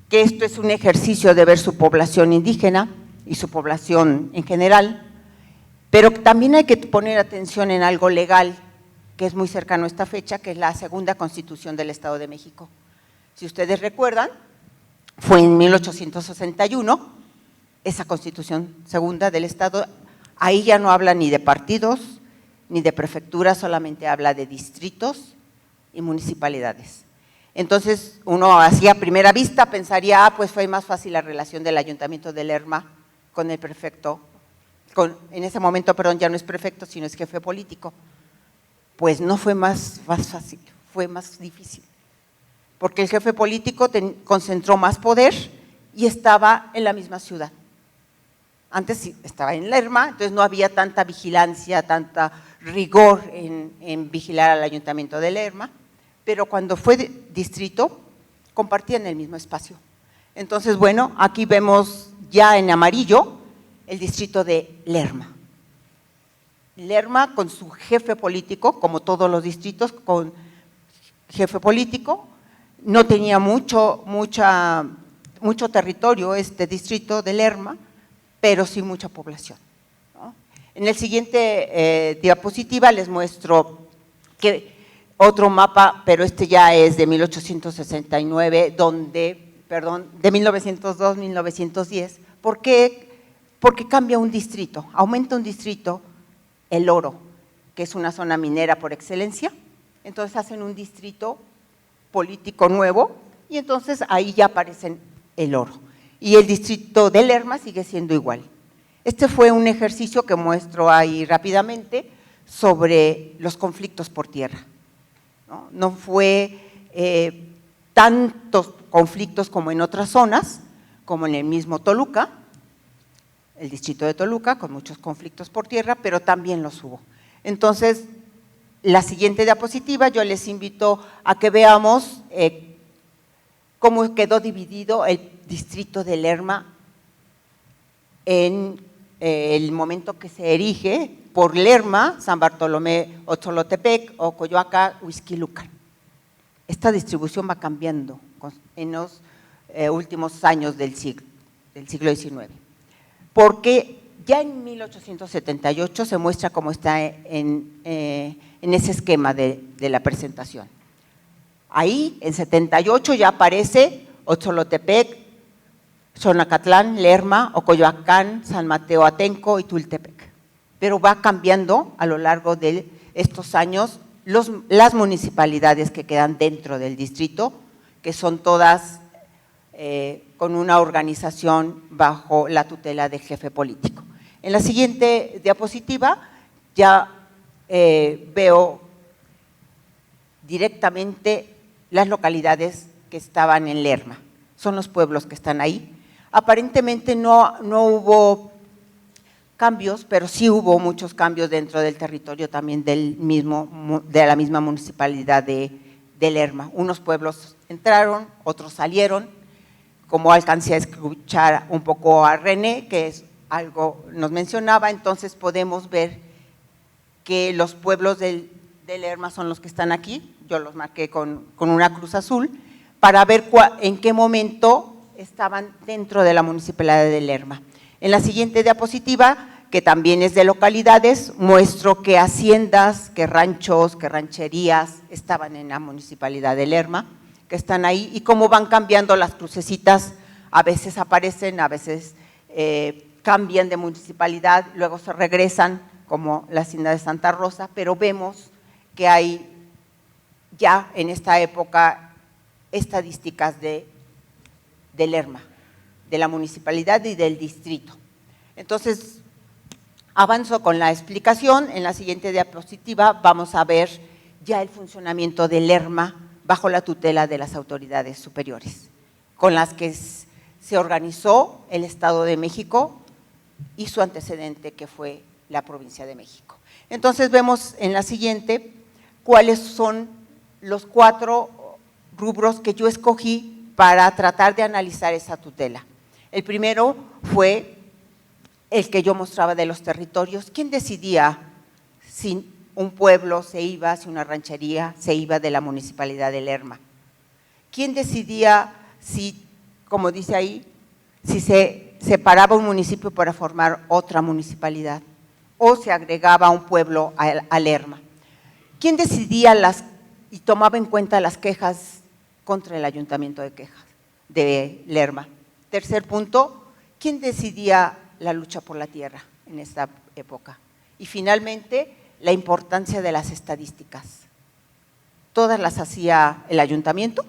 que esto es un ejercicio de ver su población indígena y su población en general, pero también hay que poner atención en algo legal que es muy cercano a esta fecha, que es la segunda Constitución del Estado de México. Si ustedes recuerdan, fue en 1861 esa Constitución segunda del Estado. Ahí ya no habla ni de partidos ni de prefecturas, solamente habla de distritos y municipalidades. Entonces, uno así a primera vista pensaría, pues fue más fácil la relación del Ayuntamiento de Lerma con el prefecto, en ese momento, perdón, ya no es prefecto, sino es jefe político. Pues no fue más fácil, fue más difícil, porque el jefe político concentró más poder y estaba en la misma ciudad. Antes sí, estaba en Lerma, entonces no había tanta vigilancia, tanta rigor en vigilar al Ayuntamiento de Lerma, pero cuando fue distrito, compartían el mismo espacio. Entonces, bueno, aquí vemos ya en amarillo el distrito de Lerma. Lerma con su jefe político, como todos los distritos, con jefe político, no tenía mucho territorio este distrito de Lerma, pero sí mucha población, ¿no? En el siguiente diapositiva les muestro otro mapa, pero este ya es de 1869, de 1902-1910. ¿Por qué? Porque cambia un distrito, aumenta un distrito, El Oro, que es una zona minera por excelencia, entonces hacen un distrito político nuevo y entonces ahí ya aparecen El Oro. Y el distrito de Lerma sigue siendo igual. Este fue un ejercicio que muestro ahí rápidamente sobre los conflictos por tierra. No fue tantos conflictos como en otras zonas, como en el mismo Toluca, el distrito de Toluca, con muchos conflictos por tierra, pero también los hubo. Entonces, la siguiente diapositiva, yo les invito a que veamos cómo quedó dividido el distrito de Lerma en el momento que se erige por Lerma, San Bartolomé, Otzolotepec, Ocoyoaca, Huixquilucan. Esta distribución va cambiando en los últimos años del siglo XIX, porque ya en 1878 se muestra cómo está en ese esquema de la presentación. Ahí, en 78, ya aparece Otzolotepec, Xonacatlán, Lerma, Ocoyoacán, San Mateo Atenco y Tultepec. Pero va cambiando a lo largo de estos años las municipalidades que quedan dentro del distrito, que son todas con una organización bajo la tutela del jefe político. En la siguiente diapositiva ya veo directamente las localidades que estaban en Lerma, son los pueblos que están ahí. Aparentemente no hubo cambios, pero sí hubo muchos cambios dentro del territorio también de la misma municipalidad de Lerma. Unos pueblos entraron, otros salieron, como alcancé a escuchar un poco a René, que es algo nos mencionaba, entonces podemos ver que los pueblos de Lerma son los que están aquí, yo los marqué con una cruz azul, para ver en qué momento estaban dentro de la municipalidad de Lerma. En la siguiente diapositiva, que también es de localidades, muestro qué haciendas, qué ranchos, qué rancherías estaban en la municipalidad de Lerma, que están ahí, y cómo van cambiando las crucecitas, a veces aparecen, a veces cambian de municipalidad, luego se regresan, como la hacienda de Santa Rosa, pero vemos que hay ya en esta época estadísticas de Lerma, de la municipalidad y del distrito. Entonces, avanzo con la explicación. En la siguiente diapositiva vamos a ver ya el funcionamiento de Lerma bajo la tutela de las autoridades superiores, con las que se organizó el Estado de México y su antecedente, que fue la provincia de México. Entonces, vemos en la siguiente cuáles son los 4 rubros que yo escogí para tratar de analizar esa tutela. El primero fue el que yo mostraba de los territorios. ¿Quién decidía si un pueblo se iba, si una ranchería se iba de la municipalidad de Lerma? ¿Quién decidía si, como dice ahí, si se separaba un municipio para formar otra municipalidad o se agregaba un pueblo a Lerma? ¿Quién decidía y tomaba en cuenta las quejas contra el Ayuntamiento de Lerma? Tercer punto, ¿quién decidía la lucha por la tierra en esta época? Y finalmente, la importancia de las estadísticas. Todas las hacía el Ayuntamiento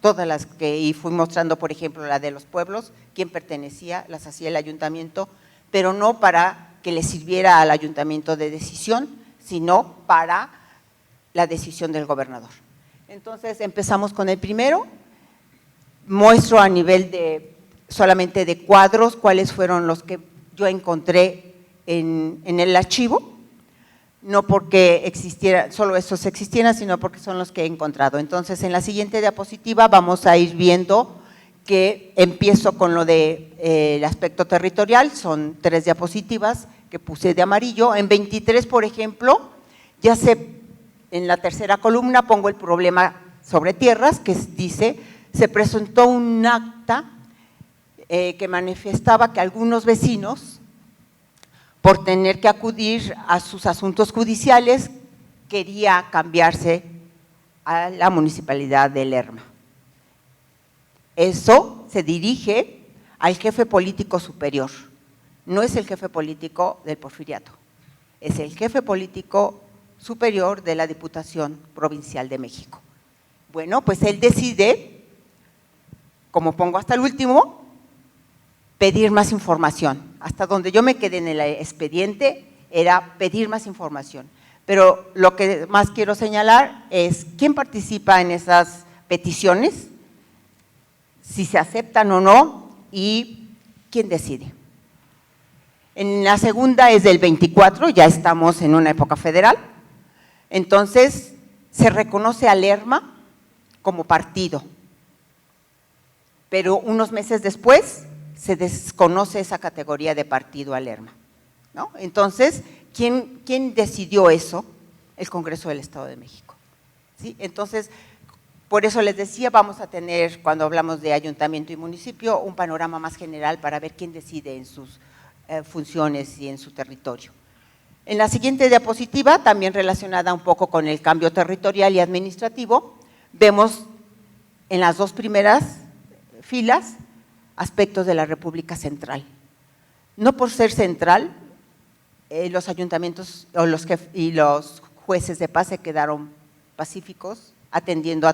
todas las que, y fui mostrando, por ejemplo, la de los pueblos, quién pertenecía, las hacía el ayuntamiento, pero no para que le sirviera al ayuntamiento de decisión, sino para la decisión del gobernador. Entonces empezamos con el primero, muestro a nivel de solamente de cuadros cuáles fueron los que yo encontré en el archivo, no porque existiera, solo esos existieran, sino porque son los que he encontrado. Entonces, en la siguiente diapositiva vamos a ir viendo que empiezo con lo del aspecto territorial, son 3 diapositivas que puse de amarillo. En 23, por ejemplo, en la tercera columna pongo el problema sobre tierras, que dice, se presentó un acta que manifestaba que algunos vecinos, por tener que acudir a sus asuntos judiciales, quería cambiarse a la municipalidad de Lerma. Eso se dirige al jefe político superior, no es el jefe político del Porfiriato, es el jefe político superior de la Diputación Provincial de México. Bueno, pues él decide, como pongo hasta el último, pedir más información. Hasta donde yo me quedé en el expediente era pedir más información. Pero lo que más quiero señalar es quién participa en esas peticiones, si se aceptan o no y quién decide. En la segunda es del 24, ya estamos en una época federal, entonces se reconoce a Lerma como partido, pero unos meses después se desconoce esa categoría de partido a Lerma, ¿no? Entonces, ¿quién decidió eso? El Congreso del Estado de México, ¿sí? Entonces, por eso les decía, vamos a tener, cuando hablamos de ayuntamiento y municipio, un panorama más general para ver quién decide en sus funciones y en su territorio. En la siguiente diapositiva, también relacionada un poco con el cambio territorial y administrativo, vemos en las 2 primeras filas aspectos de la República Central. No por ser central, los ayuntamientos y los jueces de paz se quedaron pacíficos atendiendo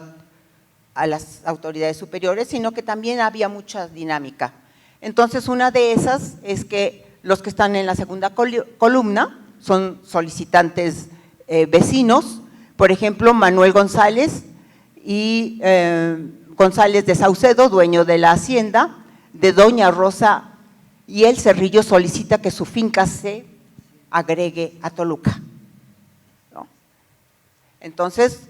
a las autoridades superiores, sino que también había mucha dinámica. Entonces, una de esas es que los que están en la segunda columna son solicitantes vecinos, por ejemplo, Manuel González y González de Saucedo, dueño de la hacienda, de Doña Rosa, y el Cerrillo solicita que su finca se agregue a Toluca, ¿no? Entonces,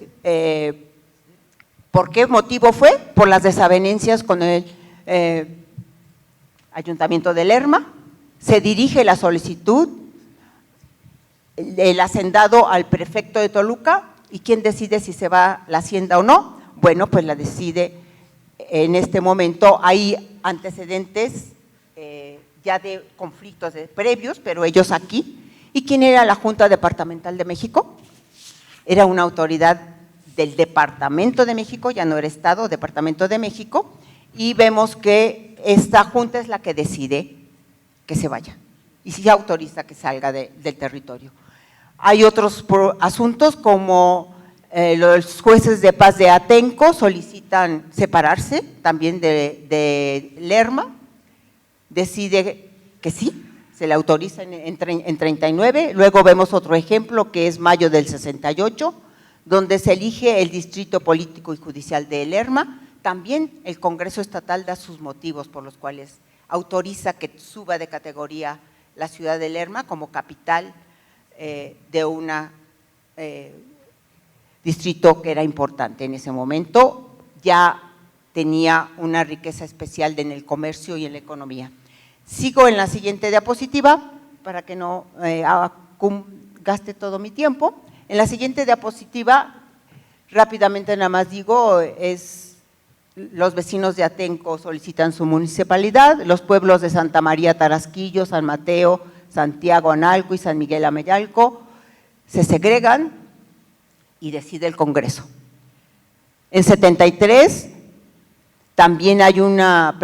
¿por qué motivo fue? Por las desavenencias con el Ayuntamiento de Lerma. Se dirige la solicitud del hacendado al prefecto de Toluca, y ¿quién decide si se va la hacienda o no? Bueno, pues la decide en este momento. Hay antecedentes ya de conflictos previos, pero ellos aquí. ¿Y quién era la Junta Departamental de México? Era una autoridad del Departamento de México, ya no era Estado, Departamento de México, y vemos que esta Junta es la que decide que se vaya y sí autoriza que salga del territorio. Hay otros asuntos como los jueces de paz de Atenco solicitan separarse también de Lerma, decide que sí, se le autoriza en 39. Luego vemos otro ejemplo que es mayo del 68, donde se elige el distrito político y judicial de Lerma. También el Congreso Estatal da sus motivos por los cuales autoriza que suba de categoría la ciudad de Lerma como capital de un distrito que era importante en ese momento. Ya tenía una riqueza especial en el comercio y en la economía. Sigo en la siguiente diapositiva para que no gaste todo mi tiempo. En la siguiente diapositiva, rápidamente nada más digo, los vecinos de Atenco solicitan su municipalidad, los pueblos de Santa María Tarasquillo, San Mateo, Santiago Analco y San Miguel Amayalco se segregan y decide el Congreso. En 73 también hay unas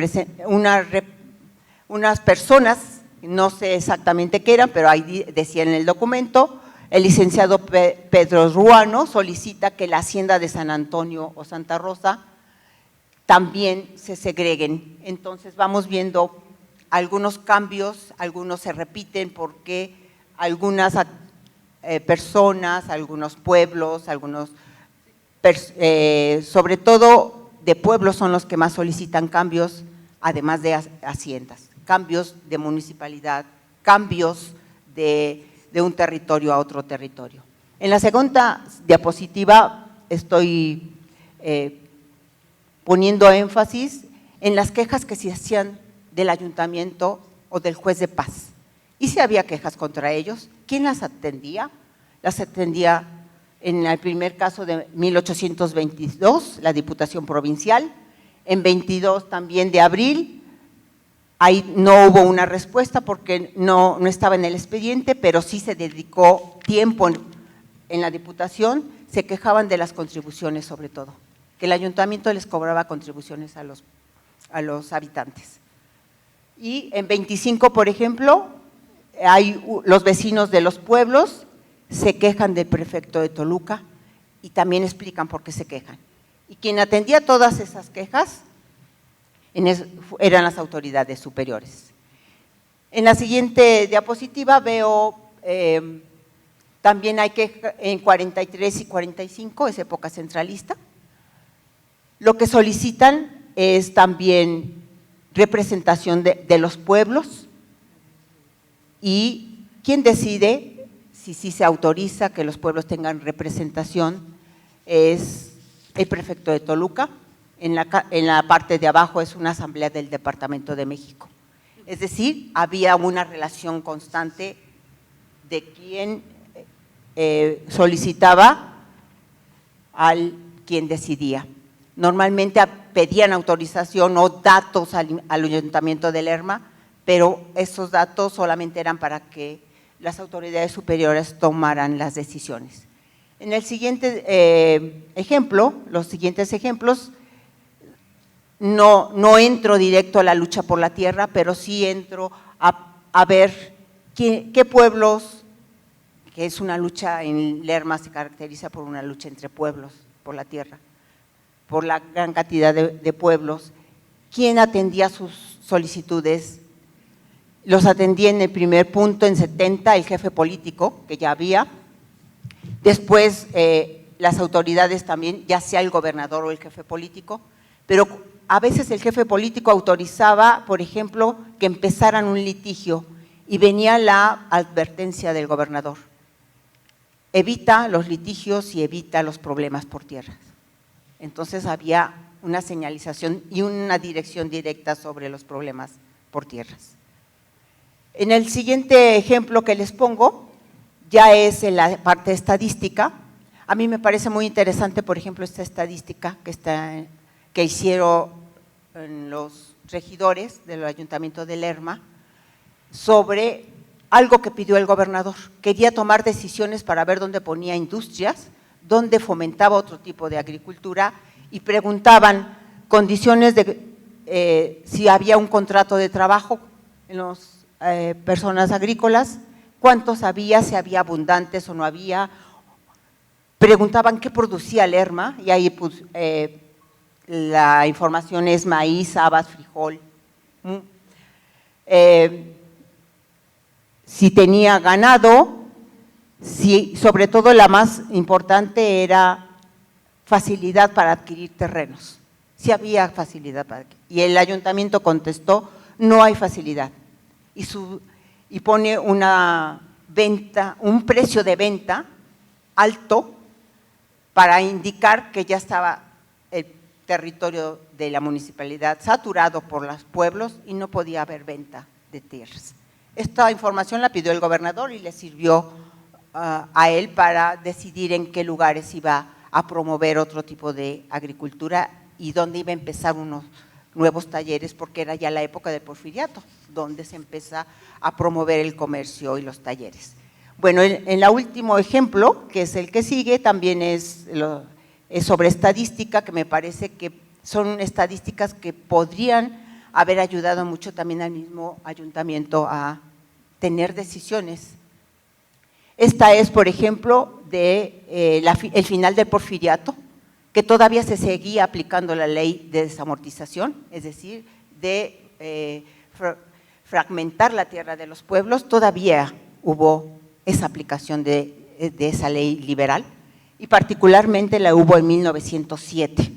personas, no sé exactamente qué eran, pero ahí decía en el documento, el licenciado Pedro Ruano solicita que la hacienda de San Antonio o Santa Rosa también se segreguen. Entonces vamos viendo algunos cambios, algunos se repiten porque algunas personas, algunos pueblos, sobre todo de pueblos son los que más solicitan cambios, además de haciendas, cambios de municipalidad, cambios de un territorio a otro territorio. En la segunda diapositiva estoy poniendo énfasis en las quejas que se hacían del ayuntamiento o del juez de paz. Y si había quejas contra ellos, ¿quién las atendía? Las atendía en el primer caso de 1822, la Diputación Provincial, en 22 también de abril, ahí no hubo una respuesta porque no estaba en el expediente, pero sí se dedicó tiempo en la Diputación, se quejaban de las contribuciones sobre todo, que el ayuntamiento les cobraba contribuciones a los habitantes. Y en 25, por ejemplo, los vecinos de los pueblos se quejan del prefecto de Toluca y también explican por qué se quejan. Y quien atendía todas esas quejas eran las autoridades superiores. En la siguiente diapositiva veo, también hay quejas en 43 y 45, es época centralista. Lo que solicitan es también representación de los pueblos y quien decide si se autoriza que los pueblos tengan representación es el prefecto de Toluca. En la parte de abajo es una asamblea del Departamento de México. Es decir, había una relación constante de quien solicitaba al quien decidía. Normalmente pedían autorización o datos al Ayuntamiento de Lerma, pero esos datos solamente eran para que las autoridades superiores tomaran las decisiones. En el siguiente ejemplo, los siguientes ejemplos, no entro directo a la lucha por la tierra, pero sí entro a ver qué pueblos, que es una lucha en Lerma, se caracteriza por una lucha entre pueblos por la tierra, por la gran cantidad de pueblos. ¿Quién atendía sus solicitudes? Los atendía en el primer punto, en 70, el jefe político, que ya había. Después, las autoridades también, ya sea el gobernador o el jefe político, pero a veces el jefe político autorizaba, por ejemplo, que empezaran un litigio y venía la advertencia del gobernador. Evita los litigios y evita los problemas por tierras. Entonces había una señalización y una dirección directa sobre los problemas por tierras. En el siguiente ejemplo que les pongo, ya es en la parte estadística. A mí me parece muy interesante, por ejemplo, esta estadística que hicieron los regidores del Ayuntamiento de Lerma sobre algo que pidió el gobernador. Quería tomar decisiones para ver dónde ponía industrias, dónde fomentaba otro tipo de agricultura y preguntaban condiciones de si había un contrato de trabajo en las personas agrícolas, cuántos había, si había abundantes o no había. Preguntaban qué producía Lerma y ahí pues, la información es maíz, habas, frijol. Si tenía ganado, sobre todo la más importante era facilidad para adquirir terrenos. Si había facilidad para adquirir. Y el ayuntamiento contestó, no hay facilidad. Y pone una venta, un precio de venta alto para indicar que ya estaba el territorio de la municipalidad saturado por los pueblos y no podía haber venta de tierras. Esta información la pidió el gobernador y le sirvió a él para decidir en qué lugares iba a promover otro tipo de agricultura y dónde iba a empezar unos nuevos talleres, porque era ya la época del Porfiriato, donde se empieza a promover el comercio y los talleres. Bueno, en el último ejemplo, que es el que sigue, también es sobre estadística, que me parece que son estadísticas que podrían haber ayudado mucho también al mismo ayuntamiento a tener decisiones. Esta es, por ejemplo, el final del Porfiriato, que todavía se seguía aplicando la ley de desamortización, es decir, de fragmentar la tierra de los pueblos. Todavía hubo esa aplicación de esa ley liberal, y particularmente la hubo en 1907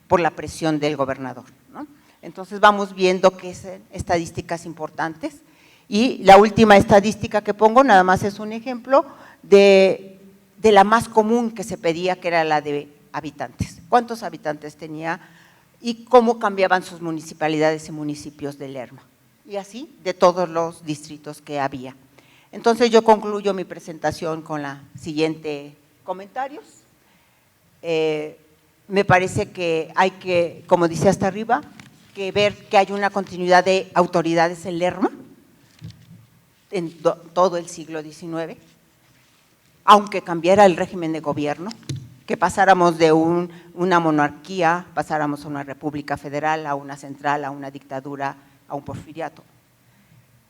por la presión del gobernador, ¿no? Entonces vamos viendo que son estadísticas importantes. Y la última estadística que pongo nada más es un ejemplo de la más común que se pedía, que era la de habitantes. ¿Cuántos habitantes tenía y cómo cambiaban sus municipalidades y municipios de Lerma? Y así de todos los distritos que había. Entonces yo concluyo mi presentación con la siguiente comentarios. Me parece que hay que, como dice hasta arriba, que ver que hay una continuidad de autoridades en Lerma en todo el siglo XIX, aunque cambiara el régimen de gobierno, que pasáramos de una monarquía, pasáramos a una república federal, a una central, a una dictadura, a un porfiriato.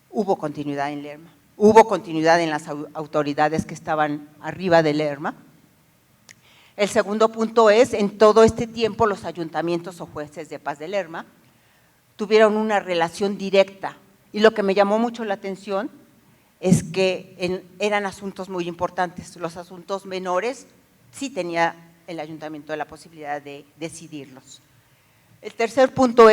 Hubo continuidad en Lerma, hubo continuidad en las autoridades que estaban arriba de Lerma. El segundo punto es, en todo este tiempo los ayuntamientos o jueces de paz de Lerma tuvieron una relación directa, y lo que me llamó mucho la atención es que eran asuntos muy importantes. Los asuntos menores sí tenía el ayuntamiento la posibilidad de decidirlos. El tercer punto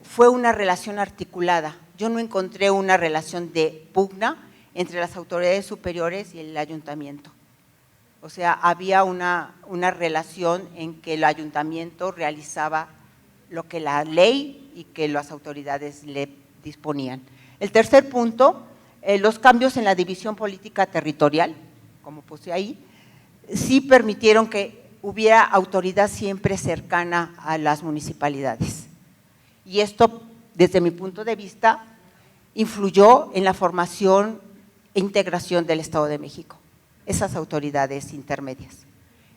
fue una relación articulada. Yo no encontré una relación de pugna entre las autoridades superiores y el ayuntamiento. O sea, había una relación en que el ayuntamiento realizaba lo que la ley y que las autoridades le disponían. El tercer punto, los cambios en la división política territorial, como puse ahí, sí permitieron que hubiera autoridad siempre cercana a las municipalidades. Y esto, desde mi punto de vista, influyó en la formación e integración del Estado de México, esas autoridades intermedias,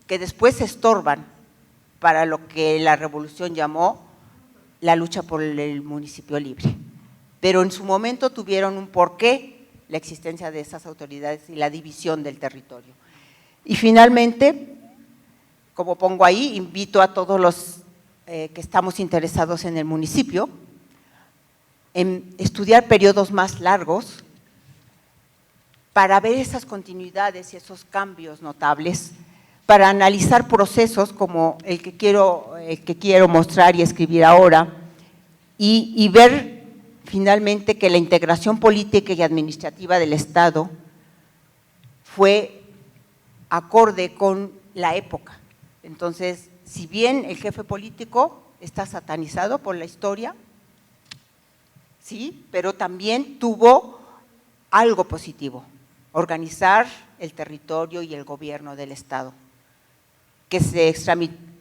que después se estorban para lo que la revolución llamó la lucha por el municipio libre. Pero en su momento tuvieron un porqué la existencia de esas autoridades y la división del territorio. Y finalmente, como pongo ahí, invito a todos los que estamos interesados en el municipio en estudiar periodos más largos para ver esas continuidades y esos cambios notables, para analizar procesos como el que quiero mostrar y escribir ahora, y ver finalmente que la integración política y administrativa del Estado fue acorde con la época. Entonces, si bien el jefe político está satanizado por la historia, sí, pero también tuvo algo positivo: organizar el territorio y el gobierno del Estado, que se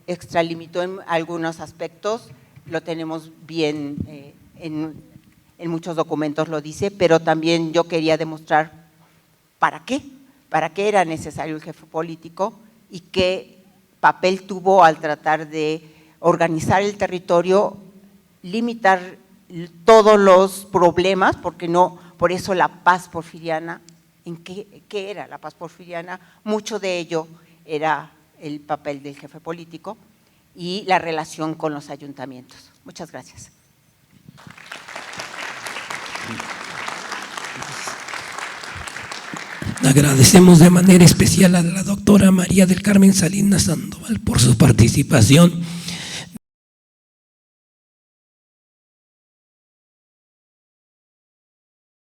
extralimitó en algunos aspectos, lo tenemos bien en muchos documentos lo dice, pero también yo quería demostrar para qué era necesario el jefe político y qué papel tuvo al tratar de organizar el territorio, limitar todos los problemas, porque no, por eso la paz porfiriana. ¿En qué era la paz porfiriana? Mucho de ello era el papel del jefe político y la relación con los ayuntamientos. Muchas gracias. Agradecemos de manera especial a la doctora María del Carmen Salinas Sandoval por su participación